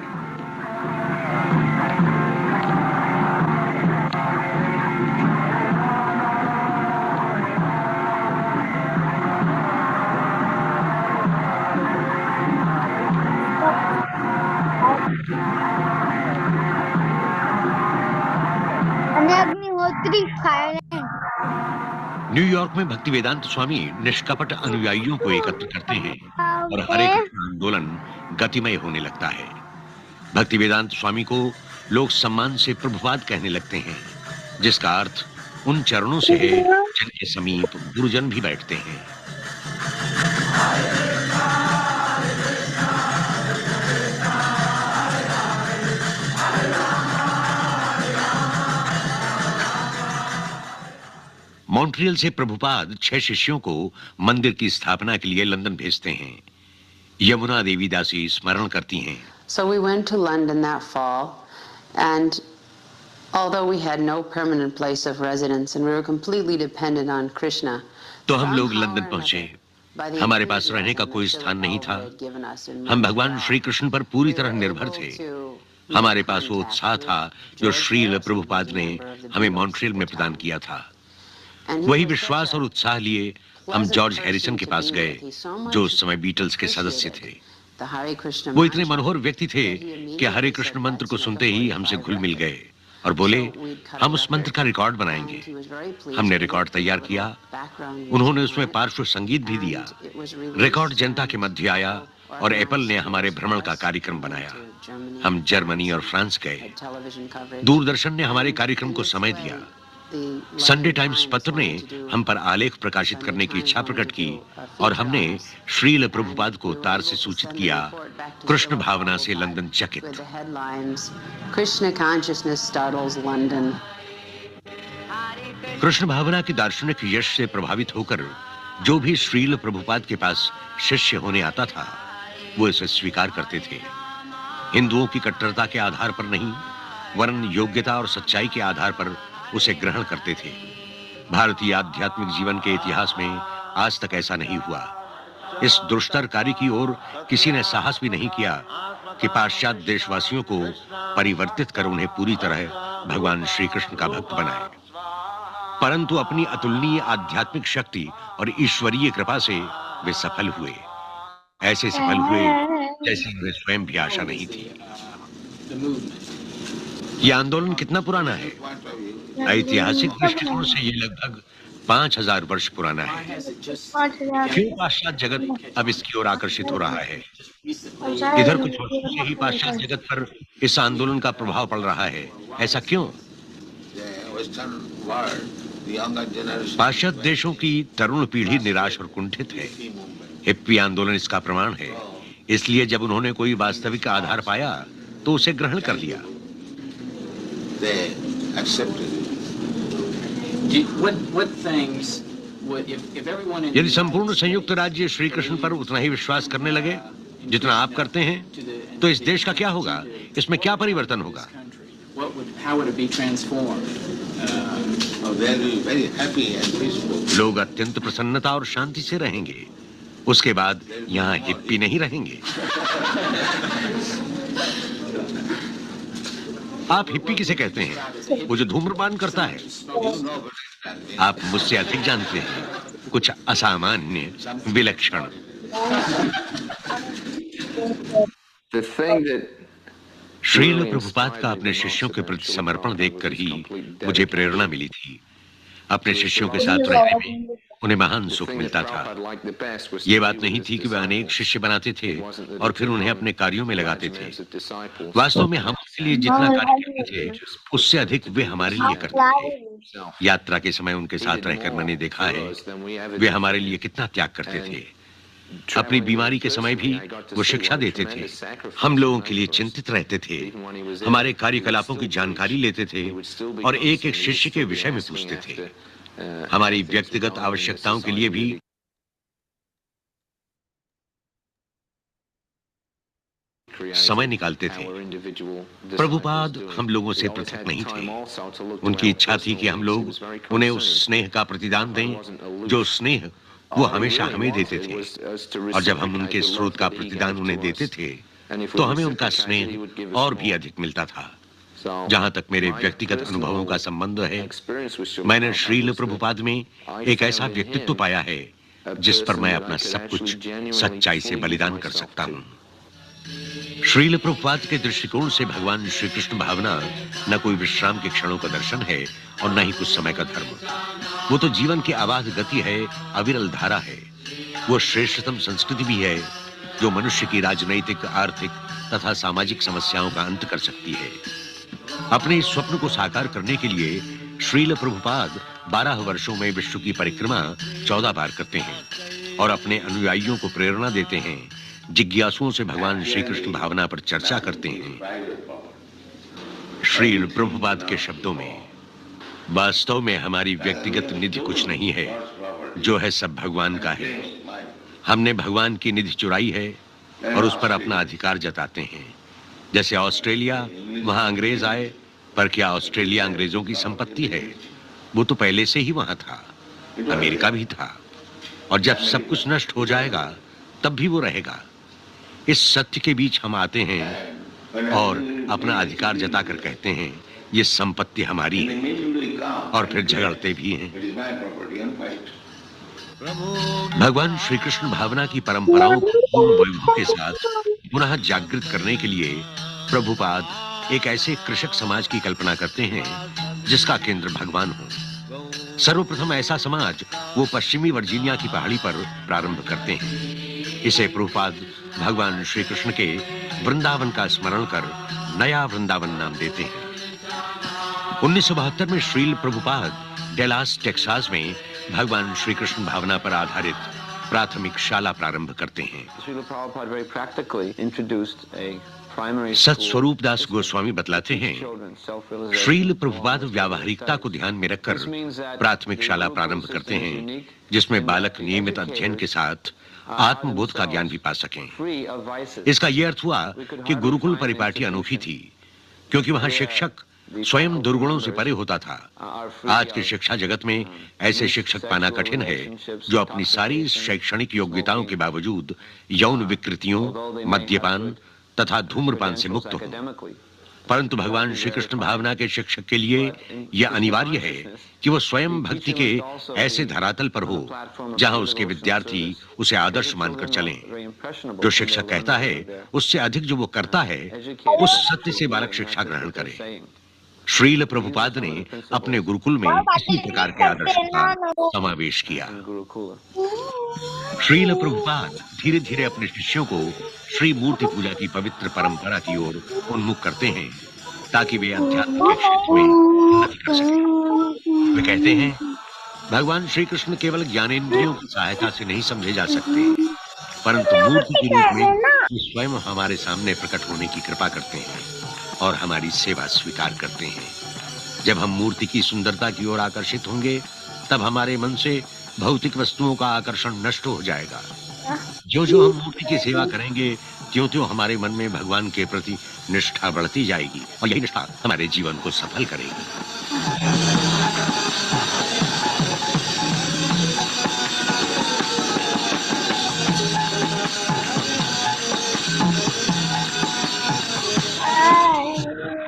अग्निहोत्री खाए न्यूयॉर्क में भक्ति वेदांत स्वामी निष्कपट अनुयायियों को एकत्र करते हैं और हरे कृष्ण आंदोलन गतिमय होने लगता है। भक्ति वेदांत स्वामी को लोग सम्मान से प्रभुपाद कहने लगते हैं, जिसका अर्थ उन चरणों से है जिनके समीप गुरुजन भी बैठते हैं। मॉन्ट्रियल से प्रभुपाद 6 शिष्यों को मंदिर की स्थापना के लिए लंदन भेजते हैं। यमुना देवी दासी स्मरण करती हैं। So we went to London that fall, and although we had no permanent place of residence and we were completely dependent on Krishna, तो हम लोग लंदन पहुंचे। हमारे पास रहने का कोई स्थान नहीं था। हम भगवान श्री कृष्ण पर पूरी तरह निर्भर थे। हमारे पास वो उत्साह था जो श्रील प्रभुपाद ने हमें मॉन्ट्रियल में प्रदान किया था। वही विश्वास और उत्साह लिए हम जॉर्ज हैरिसन के पास गए, जो उस समय बीटल्स के सदस्य थे। वो इतने मनोहर व्यक्ति थे कि हरे कृष्ण मंत्र को सुनते ही हमसे घुल मिल गए और बोले, हम उस मंत्र का रिकॉर्ड बनाएंगे। हमने रिकॉर्ड तैयार किया। उन्होंने उसमें पार्श्व संगीत भी दिया। रिकॉर्ड जनता के मध्य आया और एप्पल ने हमारे भ्रमण का कार्यक्रम बनाया। हम जर्मनी और फ्रांस गए। दूरदर्शन ने हमारे कार्यक्रम को समय दिया। संडे टाइम्स पत्र ने हम पर आलेख प्रकाशित करने की इच्छा प्रकट की और हमने श्रील प्रभुपाद को तार से सूचित किया, कृष्ण भावना से लंदन चकित। कृष्ण भावना की दार्शनिक यश से प्रभावित होकर जो भी श्रील प्रभुपाद के पास शिष्य होने आता था, वो इसे स्वीकार करते थे। हिंदुओं की कट्टरता के आधार पर नहीं, वरन योग्यता और सच्चाई के आधार पर उसे ग्रहण करते थे। भारतीय आध्यात्मिक जीवन के इतिहास में आज तक ऐसा नहीं हुआ। इस दुष्टर कार्य की ओर किसी ने साहस भी नहीं किया कि पाश्चात्य देशवासियों को परिवर्तित कर उन्हें पूरी तरह भगवान श्री कृष्ण का भक्त बनाए। परंतु अपनी अतुलनीय आध्यात्मिक शक्ति और ईश्वरीय कृपा से वे सफल हुए। ऐसे सफल हुए जैसे उन्हें स्वयं भी आशा नहीं थी। यह आंदोलन कितना पुराना है? ऐतिहासिक दृष्टिकोण से ये लगभग 5000 वर्ष पुराना है। क्यों पाश्चात्य जगत अब इसकी ओर आकर्षित हो रहा है? इधर कुछ वर्षों से ही पाश्चात्य जगत पर इस आंदोलन का प्रभाव पड़ रहा है। ऐसा क्यों? पाश्चात्य देशों की तरुण पीढ़ी निराश और कुंठित है। हिप्पी आंदोलन इसका प्रमाण है। इसलिए जब उन्होंने कोई वास्तविक आधार पाया तो उसे ग्रहण कर लिया। यदि संपूर्ण संयुक्त राज्य श्री कृष्ण पर उतना ही विश्वास करने लगे जितना आप करते हैं, तो इस देश का क्या होगा? इसमें क्या परिवर्तन होगा? लोग अत्यंत प्रसन्नता और शांति से रहेंगे। उसके बाद यहाँ हिप्पी नहीं रहेंगे। आप हिप्पी किसे कहते हैं? वो जो धूम्रपान करता है। आप मुझसे अधिक जानते हैं। कुछ असामान्य, विलक्षण। श्रील प्रभुपाद का अपने शिष्यों के प्रति समर्पण देखकर ही मुझे प्रेरणा मिली थी। अपने शिष्यों के साथ रहने में उन्हें महान सुख मिलता था। ये बात नहीं थी कि वे अनेक शिष्य बनाते थे और फिर उन्हें अपने कार्यों में लगाते थे। वास्तव में हम उनके लिए जितना कार्य करते थे, उससे अधिक वे हमारे लिए करते थे। यात्रा के समय उनके साथ रहकर मैंने देखा है वे हमारे लिए कितना त्याग करते थे। अपनी बीमारी के समय भी वो शिक्षा देते थे। हम लोगों के लिए चिंतित रहते थे, हमारे कार्यकलापों की जानकारी लेते थे और एक एक शिष्य के विषय में पूछते थे। हमारी व्यक्तिगत आवश्यकताओं के लिए भी समय निकालते थे। प्रभुपाद हम लोगों से पृथक नहीं थे। उनकी इच्छा थी कि हम लोग उन्हें उस स्नेह का प्रतिदान दें जो स्नेह वो हमेशा हमें देते थे। और जब हम उनके स्रोत का प्रतिदान उन्हें देते थे तो हमें उनका स्नेह और भी अधिक मिलता था। जहां तक मेरे व्यक्तिगत अनुभवों का संबंध है, मैंने श्रील प्रभुपाद में एक ऐसा व्यक्तित्व पाया है जिस पर मैं अपना सब कुछ सच्चाई से बलिदान कर सकता हूं। श्रील प्रभुपाद के दृष्टिकोण से भगवान श्री कृष्ण भावना न कोई विश्राम के क्षणों का दर्शन है और न ही कुछ समय का धर्म। वो तो जीवन की अबाध गति है, अविरल धारा है। वो श्रेष्ठतम संस्कृति भी है जो मनुष्य की राजनैतिक, आर्थिक तथा सामाजिक समस्याओं का अंत कर सकती है। अपने इस स्वप्न को साकार करने के लिए श्रील प्रभुपाद 12 वर्षों में विश्व की परिक्रमा 14 बार करते हैं और अपने अनुयायियों को प्रेरणा देते हैं, जिज्ञासुओं से भगवान श्री कृष्ण भावना पर चर्चा करते हैं। श्रील प्रभुपाद के शब्दों में, वास्तव में हमारी व्यक्तिगत निधि कुछ नहीं है, जो है सब भगवान का है। हमने भगवान की निधि चुराई है और उस पर अपना अधिकार जताते हैं। जैसे ऑस्ट्रेलिया, वहां अंग्रेज आए, पर क्या ऑस्ट्रेलिया अंग्रेजों की संपत्ति है? वो तो पहले से ही वहां था। अमेरिका भी था, और जब सब कुछ नष्ट हो जाएगा तब भी वो रहेगा। इस सत्य के बीच हम आते हैं और अपना अधिकार जताकर कहते हैं ये संपत्ति हमारी है, और फिर झगड़ते भी हैं। भगवान श्री कृष्ण भावना की परंपराओं को पूर्ण वैभव के साथ पुनः जागृत करने के लिए प्रभुपाद एक ऐसे कृषक समाज की कल्पना करते हैं जिसका केंद्र भगवान हो। सर्वप्रथम ऐसा समाज वो पश्चिमी वर्जीनिया की पहाड़ी पर प्रारंभ करते हैं। इसे प्रभुपाद भगवान श्री कृष्ण के वृंदावन का स्मरण कर नया वृंदावन नाम देते हैं। 1972 में श्रील प्रभुपाद डेलास टेक्सास में भगवान श्री कृष्ण भावना पर आधारित प्राथमिक शाला प्रारंभ करते हैं। सत्स्वरूप दास गोस्वामी बतलाते हैं, श्रील प्रभुपाद व्यावहारिकता को ध्यान में रखकर प्राथमिक शाला प्रारंभ करते हैं, जिसमें बालक नियमित अध्ययन के साथ आत्मबोध का ज्ञान भी पा सकें। इसका यह अर्थ हुआ कि गुरुकुल परिपाटी अनोखी थी, क्योंकि वहां शिक्षक स्वयं दुर्गुणों से परे होता था। आज के शिक्षा जगत में ऐसे शिक्षक पाना कठिन है जो अपनी सारी शैक्षणिक योग्यताओं के बावजूद यौन विकृतियों, मद्यपान तथा धूम्रपान से मुक्त हो। परंतु भगवान श्री कृष्ण भावना के शिक्षक के लिए यह अनिवार्य है कि वो स्वयं भक्ति के ऐसे धरातल पर हो जहां उसके विद्यार्थी उसे आदर्श मानकर चलें। जो शिक्षक कहता है उससे अधिक जो वो करता है, उस सत्य से बालक शिक्षा ग्रहण करे। श्रील प्रभुपाद ने अपने गुरुकुल में इसी प्रकार के आदर्श का समावेश किया। श्रील प्रभुपाद धीरे धीरे अपने शिष्यों को श्री मूर्ति पूजा की पवित्र परंपरा की ओर उन्मुख करते हैं, ताकि वे अध्यात्म के क्षेत्र में उन्नति कर सकें। वे कहते हैं, भगवान श्री कृष्ण केवल ज्ञानेंद्रियों की सहायता से नहीं समझे जा सकते, परंतु मूर्ति के रूप में वे स्वयं हमारे सामने प्रकट होने की कृपा करते हैं और हमारी सेवा स्वीकार करते हैं। जब हम मूर्ति की सुंदरता की ओर आकर्षित होंगे, तब हमारे मन से भौतिक वस्तुओं का आकर्षण नष्ट हो जाएगा। जो जो हम मूर्ति की सेवा करेंगे, त्यों-त्यों हमारे मन में भगवान के प्रति निष्ठा बढ़ती जाएगी, और यही निष्ठा हमारे जीवन को सफल करेगी।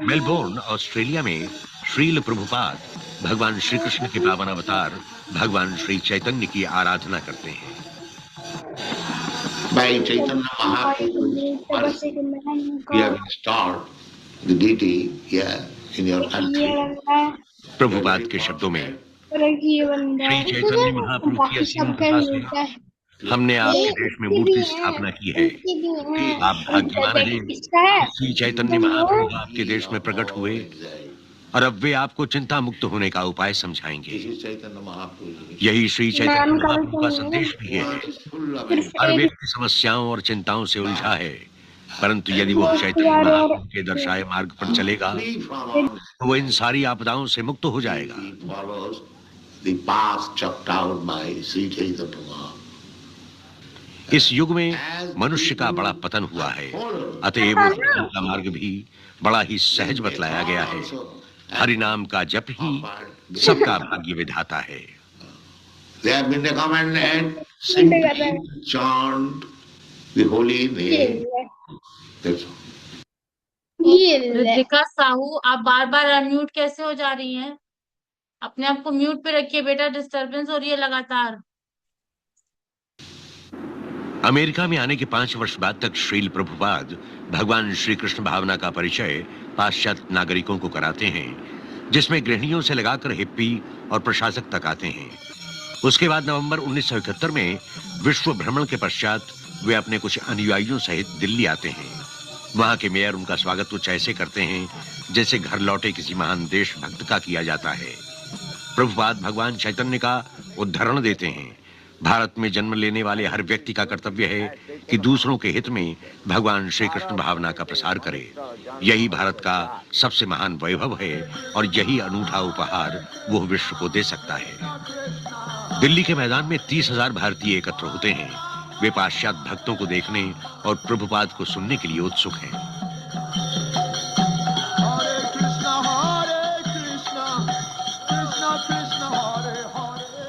मेलबोर्न, ऑस्ट्रेलिया में श्रील प्रभुपाद भगवान श्री कृष्ण के पावन अवतार भगवान श्री चैतन्य की आराधना करते हैं। By Chaitanya Mahaprabhu, we have installed the deity here in your country. Prabhupada के शब्दों में, श्री चैतन्य महाप्रभु की असीम कृपा से हमने आपके देश में मूर्ति स्थापना की है। आप भाग्यवान हैं, श्री चैतन्य महाप्रभु आपके देश में प्रकट हुए और अब वे आपको चिंता मुक्त होने का उपाय समझाएंगे। यही श्री चैतन्य महाप्रभु का संदेश भी है। हर व्यक्ति समस्याओं और चिंताओं से उलझा है, परंतु यदि वो चैतन्य महाप्रभु के दर्शाए मार्ग पर चलेगा तो वो इन सारी आपदाओं से मुक्त हो जाएगा। इस युग में मनुष्य का बड़ा पतन हुआ है, अतएव का मार्ग भी बड़ा ही सहज बतलाया गया है। हरि नाम का जप ही सबका भाग्य विधाता है। ऋतिका साहू, आप बार बार अनम्यूट कैसे हो जा रही हैं? अपने आप को म्यूट पे रखिए बेटा, डिस्टरबेंस हो रही है लगातार। अमेरिका में आने के 5 वर्ष बाद तक श्रील प्रभुपाद भगवान श्री कृष्ण भावना का परिचय पाश्चात्य नागरिकों को कराते हैं, जिसमें गृहिणियों से लगाकर हिप्पी और प्रशासक तक आते हैं। उसके बाद नवंबर 1971 में विश्व भ्रमण के पश्चात वे अपने कुछ अनुयायियों सहित दिल्ली आते हैं। वहां के मेयर उनका स्वागत कुछ ऐसे करते हैं जैसे घर लौटे किसी महान देशभक्त का किया जाता है। प्रभुपाद भगवान चैतन्य का उदाहरण देते हैं। भारत में जन्म लेने वाले हर व्यक्ति का कर्तव्य है कि दूसरों के हित में भगवान श्री कृष्ण भावना का प्रसार करे। यही भारत का सबसे महान वैभव है और यही अनूठा उपहार वो विश्व को दे सकता है। दिल्ली के मैदान में 30,000 भारतीय एकत्र होते हैं। वे पाश्चात्य भक्तों को देखने और प्रभुपाद को सुनने के लिए उत्सुक हैं।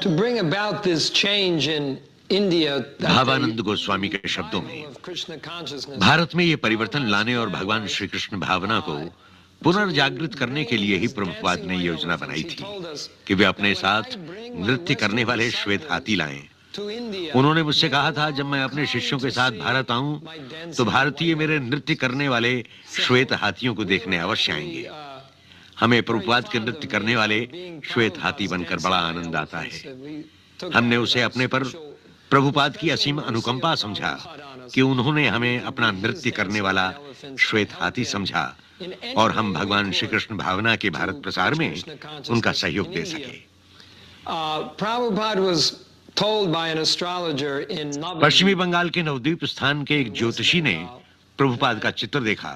To bring about this change in India, Bhavanand Goswami के शब्दों में, भारत में ये परिवर्तन लाने और भगवान श्री कृष्ण भावना को पुनर्जागृत करने के लिए ही प्रभुपाद ने योजना बनाई थी कि वे अपने साथ नृत्य करने वाले श्वेत हाथी लाएं। उन्होंने मुझसे कहा था, जब मैं अपने शिष्यों के साथ भारत आऊं तो भारतीय मेरे नृत्य करने वाले श्वेत हाथियों को देखने अवश्य आएंगे। हमें प्रभुपाद के नृत्य करने वाले श्वेत हाथी बनकर बड़ा आनंद आता है। हमने उसे अपने पर प्रभुपाद की असीम अनुकंपा समझा कि उन्होंने हमें अपना नृत्य करने वाला श्वेत हाथी समझा और हम भगवान श्री कृष्ण भावना के भारत प्रसार में उनका सहयोग दे सके। पश्चिमी बंगाल के नवद्वीप स्थान के एक ज्योतिषी ने प्रभुपाद का चित्र देखा।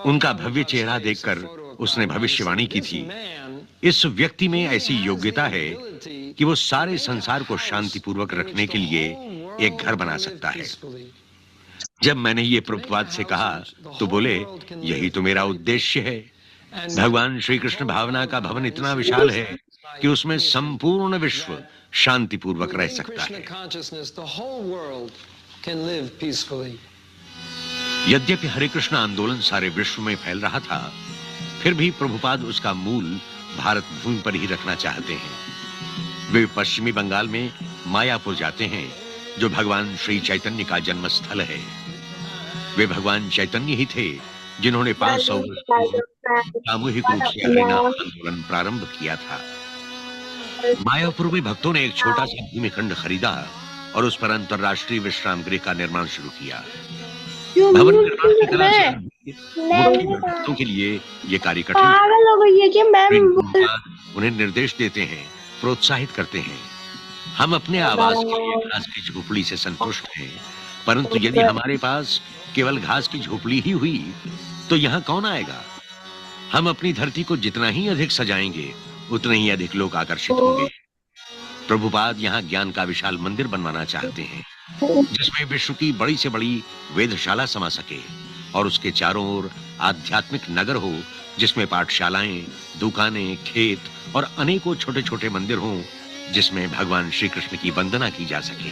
उनका भव्य चेहरा देखकर उसने भविष्यवाणी की थी, इस व्यक्ति में ऐसी योग्यता है कि वो सारे संसार को शांतिपूर्वक रखने के लिए एक घर बना सकता है। जब मैंने ये प्रभुपाद से कहा तो बोले, यही तो मेरा उद्देश्य है। भगवान श्री कृष्ण भावना का भवन इतना विशाल है कि उसमें संपूर्ण विश्व शांतिपूर्वक रह सकता है। यद्यपि हरे कृष्ण आंदोलन सारे विश्व में फैल रहा था, फिर भी प्रभुपाद उसका मूल भारत भूमि पर ही रखना चाहते हैं। वे पश्चिमी बंगाल में मायापुर जाते हैं, जो भगवान श्री चैतन्य का जन्म स्थल है। वे भगवान चैतन्य ही थे जिन्होंने 500 सामूहिक रूप से हरिनाम आंदोलन प्रारंभ किया था। मायापुर में भक्तों ने एक छोटा सा भूमिखंड खरीदा और उस पर अंतरराष्ट्रीय विश्राम गृह का निर्माण शुरू किया। भवन निर्माण की तरह से भक्तों के लिए ये कार्य कठिन है। उन्हें निर्देश देते हैं, प्रोत्साहित करते हैं। हम अपने आवास के लिए घास की झोपड़ी से संतुष्ट हैं, परंतु यदि हमारे पास केवल घास की झोपड़ी ही हुई तो यहाँ कौन आएगा? हम अपनी धरती को जितना ही अधिक सजाएंगे उतने ही अधिक लोग आकर्षित होंगे। प्रभुपाद यहाँ ज्ञान का विशाल मंदिर बनवाना चाहते हैं, जिसमें विश्व की बड़ी से बड़ी वेधशाला समा सके और उसके चारों ओर आध्यात्मिक नगर हो, जिसमें पाठशालाएं, दुकानें, खेत और अनेकों छोटे छोटे मंदिर हों, जिसमें भगवान श्री कृष्ण की वंदना की जा सके।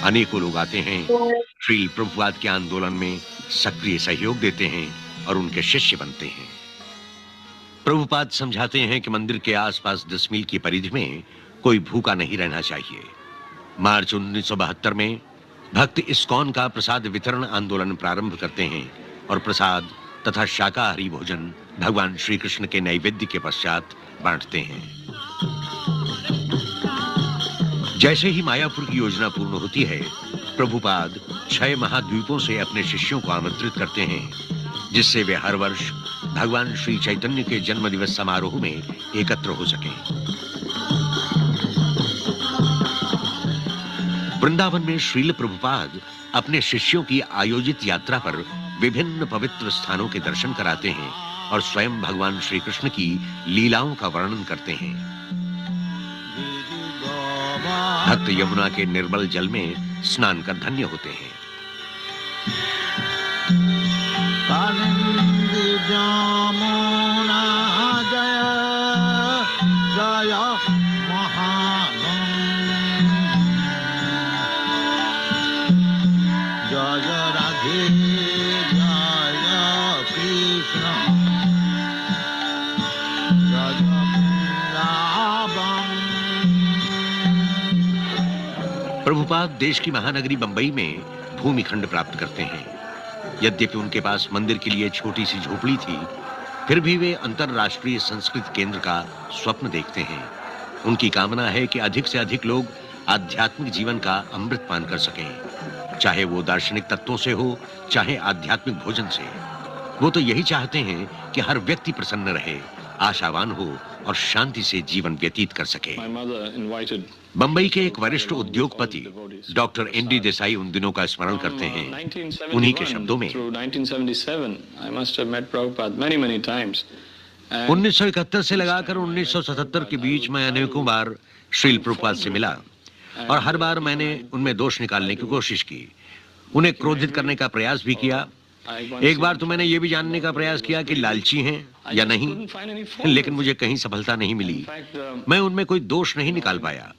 अनेकों लोग आते हैं, श्री प्रभुपाद के आंदोलन में सक्रिय सहयोग देते हैं और उनके शिष्य बनते हैं। प्रभुपाद समझाते हैं कि मंदिर के आसपास 10 मील की परिधि में कोई भूखा नहीं रहना चाहिए। मार्च 1972 में भक्त इस्कॉन का प्रसाद वितरण आंदोलन प्रारंभ करते हैं और प्रसाद तथा शाकाहारी भोजन भगवान श्री कृष्ण के नैवेद्य के पश्चात बांटते हैं। जैसे ही मायापुर की योजना पूर्ण होती है, प्रभुपाद 6 महाद्वीपों से अपने शिष्यों को आमंत्रित करते हैं, जिससे वे हर वर्ष भगवान श्री चैतन्य के जन्म दिवस समारोह में एकत्र हो सकें। वृंदावन में श्रील प्रभुपाद अपने शिष्यों की आयोजित यात्रा पर विभिन्न पवित्र स्थानों के दर्शन कराते हैं और स्वयं भगवान श्री कृष्ण की लीलाओं का वर्णन करते हैं। भक्त यमुना के निर्मल जल में स्नान कर धन्य होते हैं। प्रभुपाद देश की महानगरी बंबई में भूमिखंड प्राप्त करते हैं। यद्यपि उनके पास मंदिर के लिए छोटी सी झोपड़ी थी, फिर भी वे अंतरराष्ट्रीय संस्कृत केंद्र का स्वप्न देखते हैं। उनकी कामना है कि अधिक से अधिक लोग आध्यात्मिक जीवन का अमृत पान कर सकें, चाहे वो दार्शनिक तत्वों से हो, चाहे आध्यात्मिक भोजन से। वो तो यही चाहते हैं कि हर व्यक्ति प्रसन्न रहे आशावान हो और शांति से जीवन व्यतीत कर सके। My mother invited बंबई के एक वरिष्ठ उद्योगपति डॉक्टर एनडी देसाई उन दिनों का स्मरण करते हैं। उन्हीं के 1971 शब्दों में through 1977, I must have met Prabhupada many, many times. And 1971 से लगाकर 1977 के बीच मैं अनेकों बार श्रील प्रभुपाद से मिला और हर बार मैंने उनमें दोष निकालने की कोशिश की, उन्हें क्रोधित करने का प्रयास भी किया। एक बार तो मैंने ये भी जानने का प्रयास किया कि लालची हैं या नहीं, लेकिन मुझे कहीं सफलता नहीं मिली। मैं उनमें कोई दोष नहीं निकाल पाया।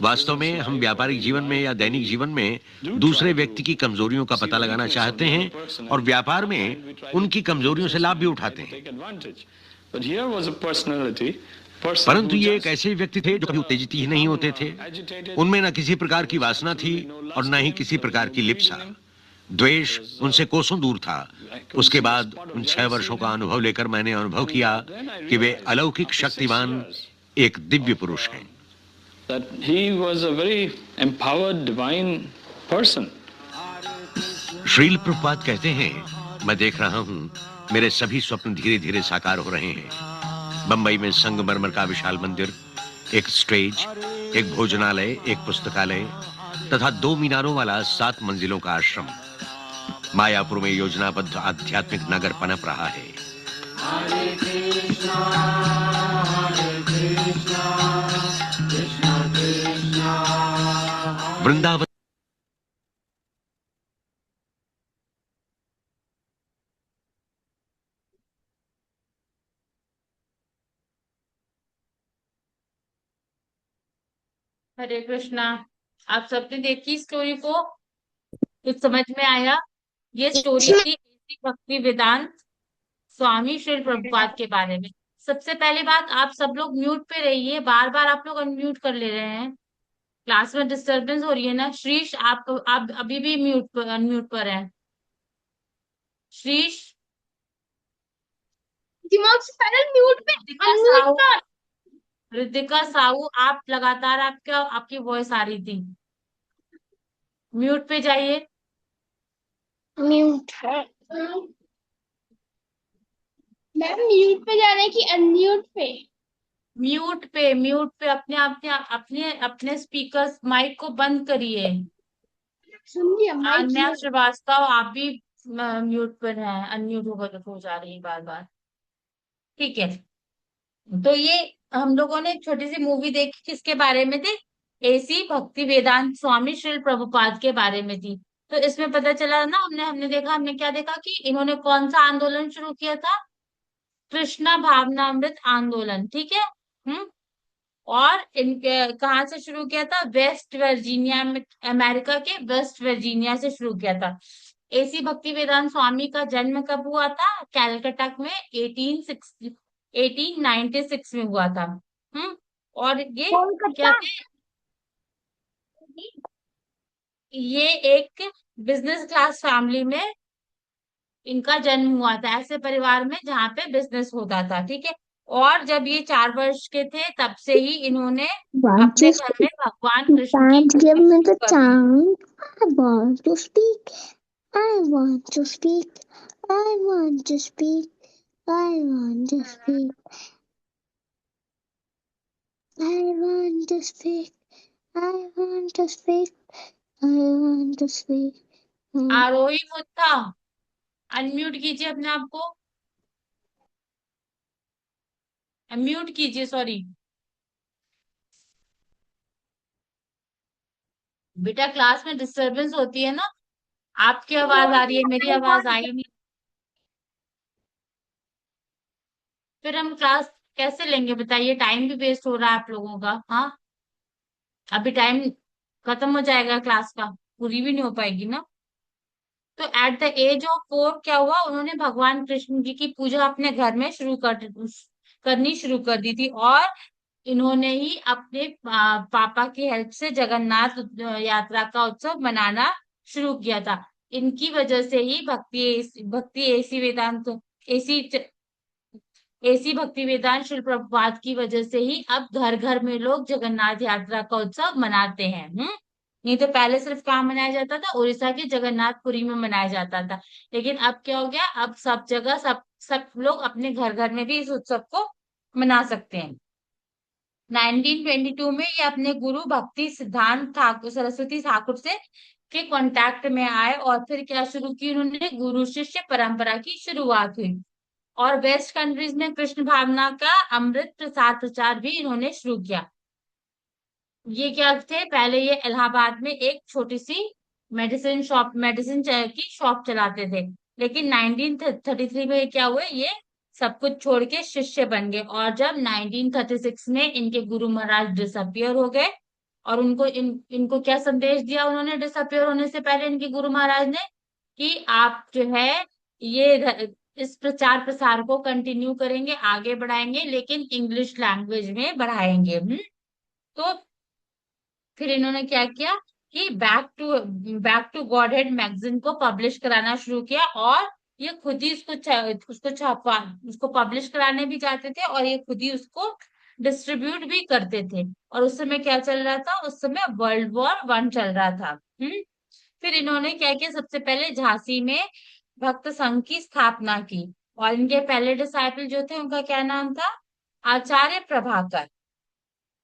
वास्तव में हम व्यापारिक जीवन में या दैनिक जीवन में दूसरे व्यक्ति की कमजोरियों का पता लगाना चाहते हैं और व्यापार में उनकी कमजोरियों से लाभ भी उठाते हैं। परंतु ये एक ऐसे व्यक्ति थे जो कभी उत्तेजित ही नहीं होते थे। उनमें न किसी प्रकार की वासना थी और न ही किसी प्रकार की लिप्सा। द्वेष उनसे कोसों दूर था। उसके बाद उन 6 वर्षों का अनुभव लेकर मैंने अनुभव किया कि वे अलौकिक शक्तिवान एक दिव्य पुरुष हैं। that he was a very empowered divine person. Srila Prabhupada कहते हैं, मैं देख रहा हूं मेरे सभी स्वप्न धीरे धीरे साकार हो रहे हैं। बंबई में संगमरमर का विशाल मंदिर, एक स्टेज, एक भोजनालय, एक पुस्तकालय तथा 2 मीनारों वाला 7 मंजिलों का आश्रम। मायापुर में योजनाबद्ध आध्यात्मिक नगर पनप रहा है। वृंदावन हरे कृष्णा। आप सबने देखी स्टोरी को? कुछ समझ में आया? ये स्टोरी थी एसी भक्ति वेदांत स्वामी श्री प्रभुपाद के बारे में। सबसे पहली बात, आप सब लोग म्यूट पे रहिए, बार बार आप लोग अनम्यूट कर ले रहे हैं। क्लास में डिस्टरबेंस हो रही है ना। श्रीश, आप अभी भी म्यूट पर अनम्यूट पर हैं। श्रीश, दिमाग से पहले म्यूट पे रितिका साहू, रितिका साहू, आप लगातार आपकी वॉइस आ रही थी। म्यूट पे जाइए। म्यूट है मैम, म्यूट पे जाने की अनम्यूट पे। म्यूट पे अपने स्पीकर माइक को बंद करिए। सुनिए अन्या श्रीवास्तव, आप भी म्यूट पर हैं, अनम्यूट होकर हो जा रही है बार बार। ठीक है, तो ये हम लोगों ने एक छोटी सी मूवी देखी, किसके बारे में थी? एसी भक्ति वेदांत स्वामी श्री प्रभुपाद के बारे में थी। तो इसमें पता चला ना, हमने क्या देखा कि इन्होंने कौन सा आंदोलन शुरू किया था? कृष्णा भावनामृत आंदोलन। ठीक है। और इनके कहाँ से शुरू किया था? वेस्ट वर्जीनिया में, अमेरिका के वेस्ट वर्जीनिया से शुरू किया था। एसी भक्ति वेदांत स्वामी का जन्म कब हुआ था? कैलकाटा में 1896 में हुआ था। और ये क्या थे? ये एक बिजनेस क्लास फैमिली में इनका जन्म हुआ था, ऐसे परिवार में जहाँ पे बिजनेस होता था। ठीक है। और जब ये 4 वर्ष के थे तब से ही इन्होंने अपने घर में भगवान कृष्ण की give me the पूजा शुरू कर दी। chance. I want to speak. I want to speak. I want to speak. I want to speak. I want to speak. I want to speak. I want to speak. Arohi Mutha, unmute कीजिए अपने आप को, म्यूट कीजिए, सॉरी बेटा। क्लास में डिस्टरबेंस होती है ना, आपकी आवाज आ रही है, मेरी आवाज आई नहीं, फिर हम क्लास कैसे लेंगे बताइए? टाइम भी वेस्ट हो रहा है आप लोगों का। हाँ, अभी टाइम खत्म हो जाएगा, क्लास का पूरी भी नहीं हो पाएगी ना। तो एट द एज ऑफ 4 क्या हुआ? उन्होंने भगवान कृष्ण जी की पूजा अपने घर में करनी शुरू कर दी थी। और इन्होंने ही अपने पापा की हेल्प से जगन्नाथ यात्रा का उत्सव मनाना शुरू किया था। इनकी वजह से ही एसी भक्ति वेदांत श्री प्रभुपाद की वजह से ही अब घर घर में लोग जगन्नाथ यात्रा का उत्सव मनाते हैं। नहीं तो पहले सिर्फ कहाँ मनाया जाता था? उड़ीसा के जगन्नाथपुरी में मनाया जाता था। लेकिन अब क्या हो गया? अब सब जगह सब लोग अपने घर घर में भी इस उत्सव को मना सकते हैं। 1922 में ये अपने गुरु भक्ति सिद्धांत ठाकुर सरस्वती ठाकुर से के कांटेक्ट में आए और फिर क्या शुरू की उन्होंने, गुरु शिष्य परंपरा की शुरुआत हुई। और वेस्ट कंट्रीज में कृष्ण भावना का अमृत प्रसाद प्रचार भी इन्होंने शुरू किया। ये क्या थे, पहले ये इलाहाबाद में एक छोटी सी मेडिसिन की शॉप चलाते थे, लेकिन 1933 में क्या हुए, ये सब कुछ छोड़ के शिष्य बन गए। और जब 1936 में इनके गुरु महाराज डिसअपियर हो गए, और इनको क्या संदेश दिया उन्होंने डिसअपियर होने से पहले इनके गुरु महाराज ने, कि आप जो है इस प्रचार प्रसार को कंटिन्यू करेंगे, आगे बढ़ाएंगे, लेकिन इंग्लिश लैंग्वेज में बढ़ाएंगे। तो फिर इन्होंने क्या किया कि बैक टू गॉडहेड मैगजीन को पब्लिश कराना शुरू किया, और ये खुद ही उसको छापा, उसको पब्लिश कराने भी चाहते थे, और ये खुद ही उसको डिस्ट्रीब्यूट भी करते थे। और उस समय क्या चल रहा था, उस समय वर्ल्ड वॉर 1 चल रहा था। फिर इन्होंने क्या किया, सबसे पहले झांसी में भक्त संघ की स्थापना की, और इनके पहले डिसाइपल जो थे उनका क्या नाम था, आचार्य प्रभाकर।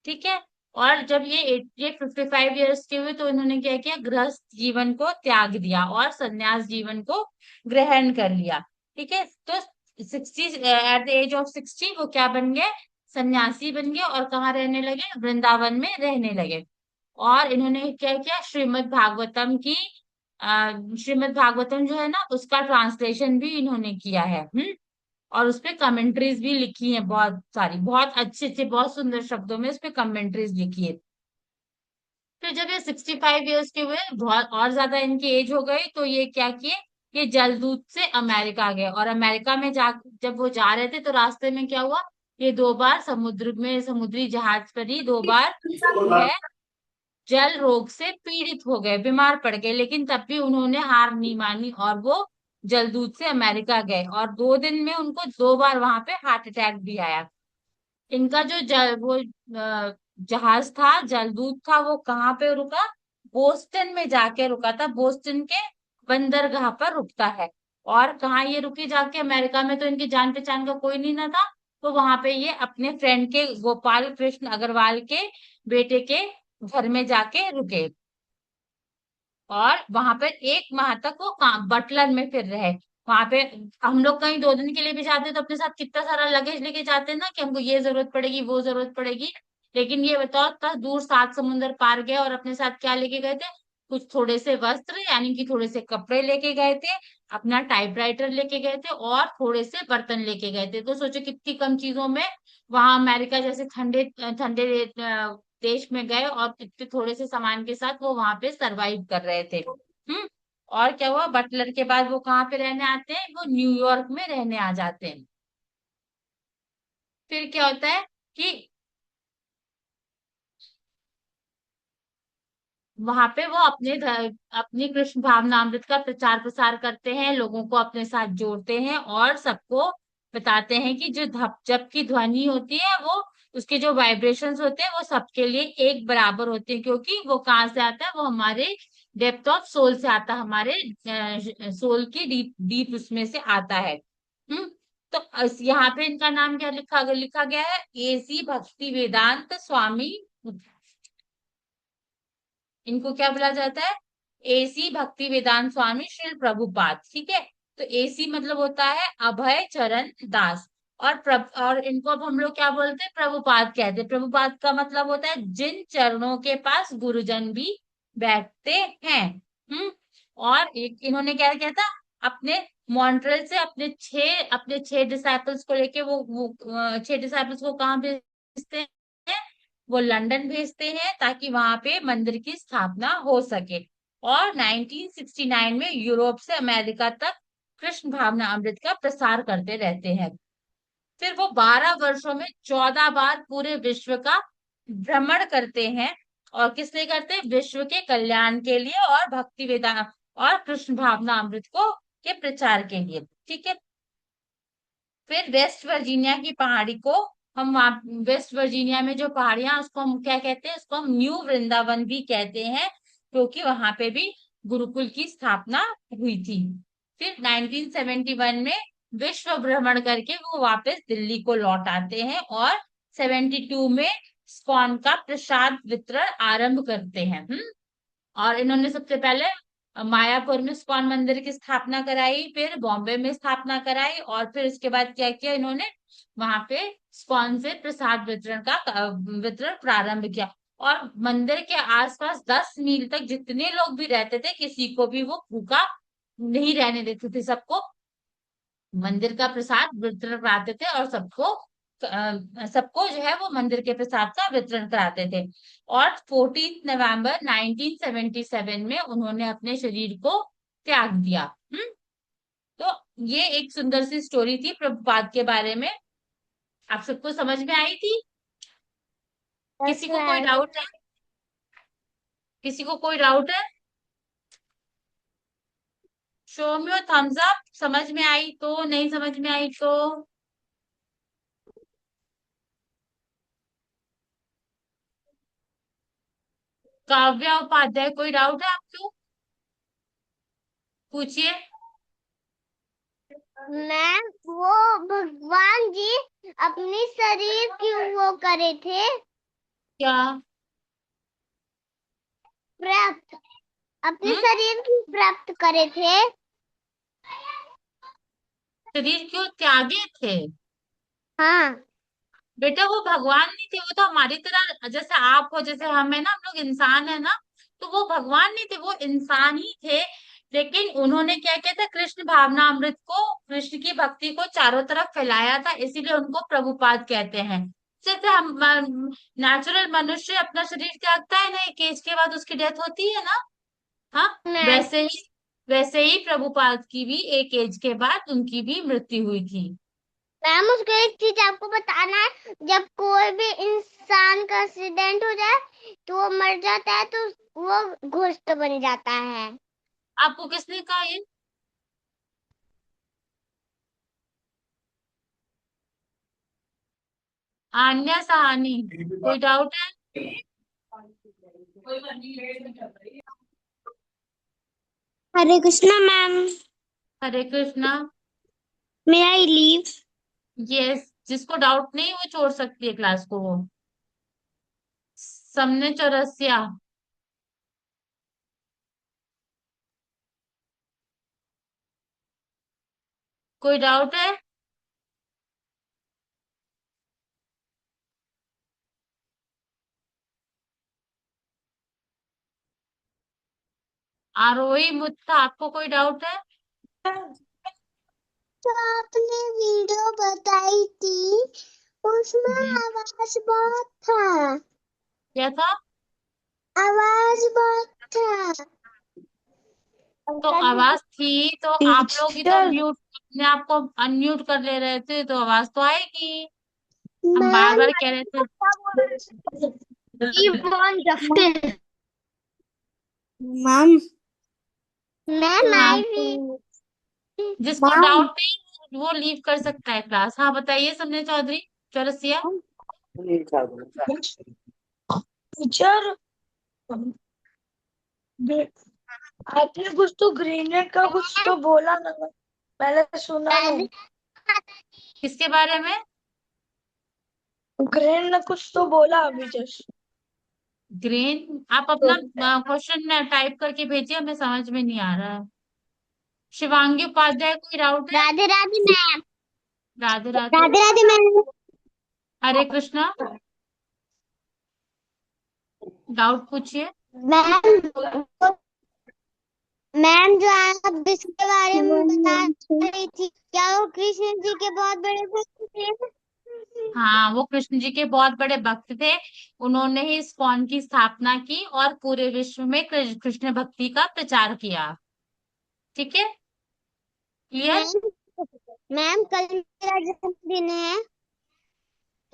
ठीक है। और जब ये 55 ईयर्स के हुए तो इन्होंने क्या किया, गृहस्थ जीवन को त्याग दिया और सन्यास जीवन को ग्रहण कर लिया। ठीक है। तो 60 एट द एज ऑफ 60 वो क्या बन गए, सन्यासी बन गए, और कहाँ रहने लगे, वृंदावन में रहने लगे। और इन्होंने क्या किया, श्रीमद् भागवतम जो है ना, उसका ट्रांसलेशन भी इन्होंने किया है। और उसपे कमेंट्रीज भी लिखी है, बहुत सारी, बहुत अच्छे अच्छे, बहुत सुंदर शब्दों में उसपे कमेंट्रीज लिखी है। फिर जब ये 65 ईयर्स के हुए, बहुत और ज्यादा इनकी एज हो गई, तो ये क्या किए, ये जलदूत से अमेरिका गए। और अमेरिका में जब वो जा रहे थे तो रास्ते में क्या हुआ, ये 2 बार समुद्री जहाज पर ही 2 बार जो है जल रोग से पीड़ित हो गए, बीमार पड़ गए, लेकिन तब भी उन्होंने हार नहीं मानी, और वो जलदूत से अमेरिका गए। और 2 दिन में उनको 2 बार वहां पे हार्ट अटैक भी आया। इनका जो जहाज था, जलदूत था, वो कहाँ पे रुका, बोस्टन में जाके रुका था। बोस्टन के बंदरगाह पर रुकता है। और कहाँ ये रुके जाके, अमेरिका में तो इनकी जान पहचान का कोई नहीं ना था, तो वहां पे ये अपने फ्रेंड के गोपाल कृष्ण अग्रवाल के बेटे के घर में जाके रुके। और वहां पर 1 माह तक वो बटलर में फिर रहे। वहां पे हम लोग कहीं 2 दिन के लिए भी जाते हैं तो अपने साथ कितना सारा लगेज लेके जाते हैं ना, कि हमको ये जरूरत पड़ेगी, वो जरूरत पड़ेगी। लेकिन ये बताओ, इतना दूर 7 समुंदर पार गए और अपने साथ क्या लेके गए थे, कुछ थोड़े से वस्त्र, यानी कि थोड़े से कपड़े लेके गए थे, अपना टाइपराइटर लेके गए थे, और थोड़े से बर्तन लेके गए थे। तो सोचो कितनी कम चीजों में वहां अमेरिका जैसे ठंडे ठंडे देश में गए, और इतने थोड़े से सामान के साथ वो वहां पे सरवाइव कर रहे थे। और क्या हुआ, बटलर के बाद वो कहाँ पे रहने आते हैं, वो न्यूयॉर्क में रहने आ जाते हैं। फिर क्या होता है कि वहां पे वो अपनी कृष्ण भावनामृत का प्रचार प्रसार करते हैं, लोगों को अपने साथ जोड़ते हैं, और सबको बताते हैं कि जो धप जप की ध्वनि होती है, वो उसके जो वाइब्रेशंस होते हैं वो सबके लिए एक बराबर होते हैं, क्योंकि वो कहाँ से आता है, वो हमारे डेप्थ ऑफ सोल से आता है, हमारे सोल की डीप डीप उसमें से आता है। तो यहाँ पे इनका नाम क्या लिखा गया है, AC भक्ति वेदांत स्वामी। इनको क्या बोला जाता है, AC भक्ति वेदांत स्वामी श्रील प्रभुपाद। ठीक है। तो AC मतलब होता है अभय चरण दास, और इनको अब हम लोग क्या बोलते हैं, प्रभुपाद कहते हैं। प्रभुपाद का मतलब होता है जिन चरणों के पास गुरुजन भी बैठते हैं। और इन्होंने क्या किया था, अपने मॉन्ट्रियल से अपने 6 डिसाइपल्स को लेके वो 6 डिसाइपल्स को कहाँ भेजते हैं, वो लंदन भेजते हैं, ताकि वहां पे मंदिर की स्थापना हो सके। और 1969 में यूरोप से अमेरिका तक कृष्ण भावना अमृत का प्रसार करते रहते हैं। फिर वो 12 वर्षों में 14 बार पूरे विश्व का भ्रमण करते हैं। और किस लिए करते हैं, विश्व के कल्याण के लिए, और भक्ति वेदांत और कृष्ण भावना अमृत को के प्रचार के लिए। ठीक है। फिर वेस्ट वर्जीनिया की पहाड़ी को हम वेस्ट वर्जीनिया में जो पहाड़ियां, उसको हम क्या कहते हैं, उसको हम न्यू वृंदावन भी कहते हैं, क्योंकि वहां पे भी गुरुकुल की स्थापना हुई थी। फिर 1971 में विश्व भ्रमण करके वो वापस दिल्ली को लौट आते हैं और 72 में इस्कॉन का प्रसाद वितरण आरंभ करते हैं। और इन्होंने सबसे पहले मायापुर में इस्कॉन मंदिर की स्थापना कराई, फिर बॉम्बे में स्थापना कराई, और फिर इसके बाद क्या किया इन्होंने, वहां पे इस्कॉन से प्रसाद वितरण प्रारंभ किया। और मंदिर के आसपास 10 मील तक जितने लोग भी रहते थे, किसी को भी वो भूखा नहीं रहने देते थे, सबको मंदिर का प्रसाद वितरण कराते थे, और सबको जो है वो मंदिर के प्रसाद का वितरण कराते थे। और 14 नवंबर 1977 में उन्होंने अपने शरीर को त्याग दिया। तो ये एक सुंदर सी स्टोरी थी प्रभुपाद के बारे में। आप सबको समझ में आई थी? किसी को कोई डाउट है? किसी को कोई डाउट है? Show me thumbs up. समझ में आई तो, नहीं समझ में आई तो? काव्या उपाध्याय, कोई डाउट है आपको? पूछिए। मैम, वो भगवान जी अपनी शरीर क्यों वो करे थे? क्या? प्राप्त, अपने शरीर क्यों प्राप्त करे थे? शरीर क्यों त्यागे थे? हाँ। बेटा वो भगवान नहीं थे, वो तो हमारी तरह, जैसे आप हो, जैसे हम है ना, हम लोग इंसान है ना, तो वो भगवान नहीं थे, वो इंसान ही थे। लेकिन उन्होंने क्या किया था, कृष्ण भावना अमृत को, कृष्ण की भक्ति को चारों तरफ फैलाया था, इसीलिए उनको प्रभुपाद कहते हैं। जैसे हम नेचुरल मनुष्य अपना शरीर त्यागता है ना, एक एज के बाद उसकी डेथ होती है ना, हाँ, मैम, वैसे ही प्रभुपाद की भी एक एज के बाद उनकी भी मृत्यु हुई थी। मैम उसको एक चीज आपको बताना है, जब कोई भी इंसान का एक्सीडेंट हो जाए तो वो मर जाता है, तो वो घोस्ट बन जाता है। आपको किसने कहा ये? आन्या सहानी, कोई डाउट है? Hare Krishna ma'am. Hare Krishna. May I leave? Yes, जिसको डाउट नहीं वो छोड़ सकती है क्लास को। वो सबने चौरसिया। कोई डाउट है? आरोही मुत्ता, आपको कोई डाउट है? जो आपने वीडियो बताई थी उसमें आवाज बहुत था। क्या था? आवाज बहुत था। तो आवाज थी तो आप लोग इधर म्यूट, अपने आप को अनम्यूट कर ले रहे थे, तो आवाज तो आएगी। हम बार मैम, बार कह रहे थे। मैम, मैम हाँ, आई भी। जिसको डाउट नहीं वो लीव कर सकता है क्लास। हाँ बताइए सबने चौधरी चौरसिया। टीचर, आपने कुछ तो ग्रेनेड का कुछ तो बोला ना, पहले सुना नहीं। किसके बारे में? ग्रेनेड ने कुछ तो बोला अभी जस्ट। ग्रीन, आप अपना क्वेश्चन टाइप करके भेजिए, हमें समझ में नहीं आ रहा है। शिवांगी उपाध्याय, कोई डाउट है? Radhe Radhe ma'am. Radhe Radhe. Radhe Radhe ma'am. Hare Krishna. Doubt पूछिए। मैम, मैम जो आप इसके बारे में बता रही थी, क्या वो कृष्ण जी के बहुत बड़े भक्त थे? हाँ, वो कृष्ण जी के बहुत बड़े भक्त थे। उन्होंने ही इस्कॉन की स्थापना की और पूरे विश्व में कृष्ण भक्ति का प्रचार किया। ठीक है, क्लियर? मैम कल मेरा जन्मदिन है।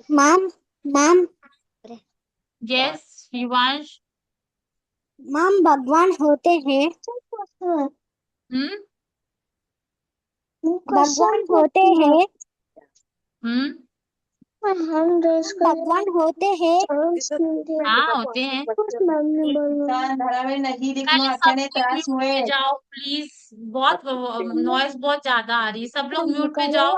Ma'am, ma'am, yes Yuvansh. Ma'am भगवान होते हैं? हम्म। भगवान होते हैं? हम्म। हम रेस भगवान होते हैं। हाँ होते हैं। पहले सब कोई म्यूट पे जाओ प्लीज, बहुत नॉइज बहुत ज्यादा आ रही है, सब लोग म्यूट पे जाओ।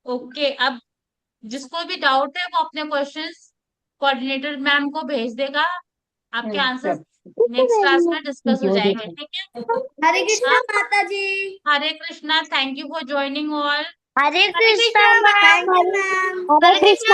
ओके, अब जिसको भी डाउट है वो अपने क्वेश्चंस कोऑर्डिनेटर मैम को भेज देगा, आपके आंसर नेक्स्ट क्लास में डिस्कस हो जाएंगे, ठीक है। हरे कृष्णा अब माता ji. Hare Krishna, thank you for joining all. Hare Krishna ma'am. Hare Krishna.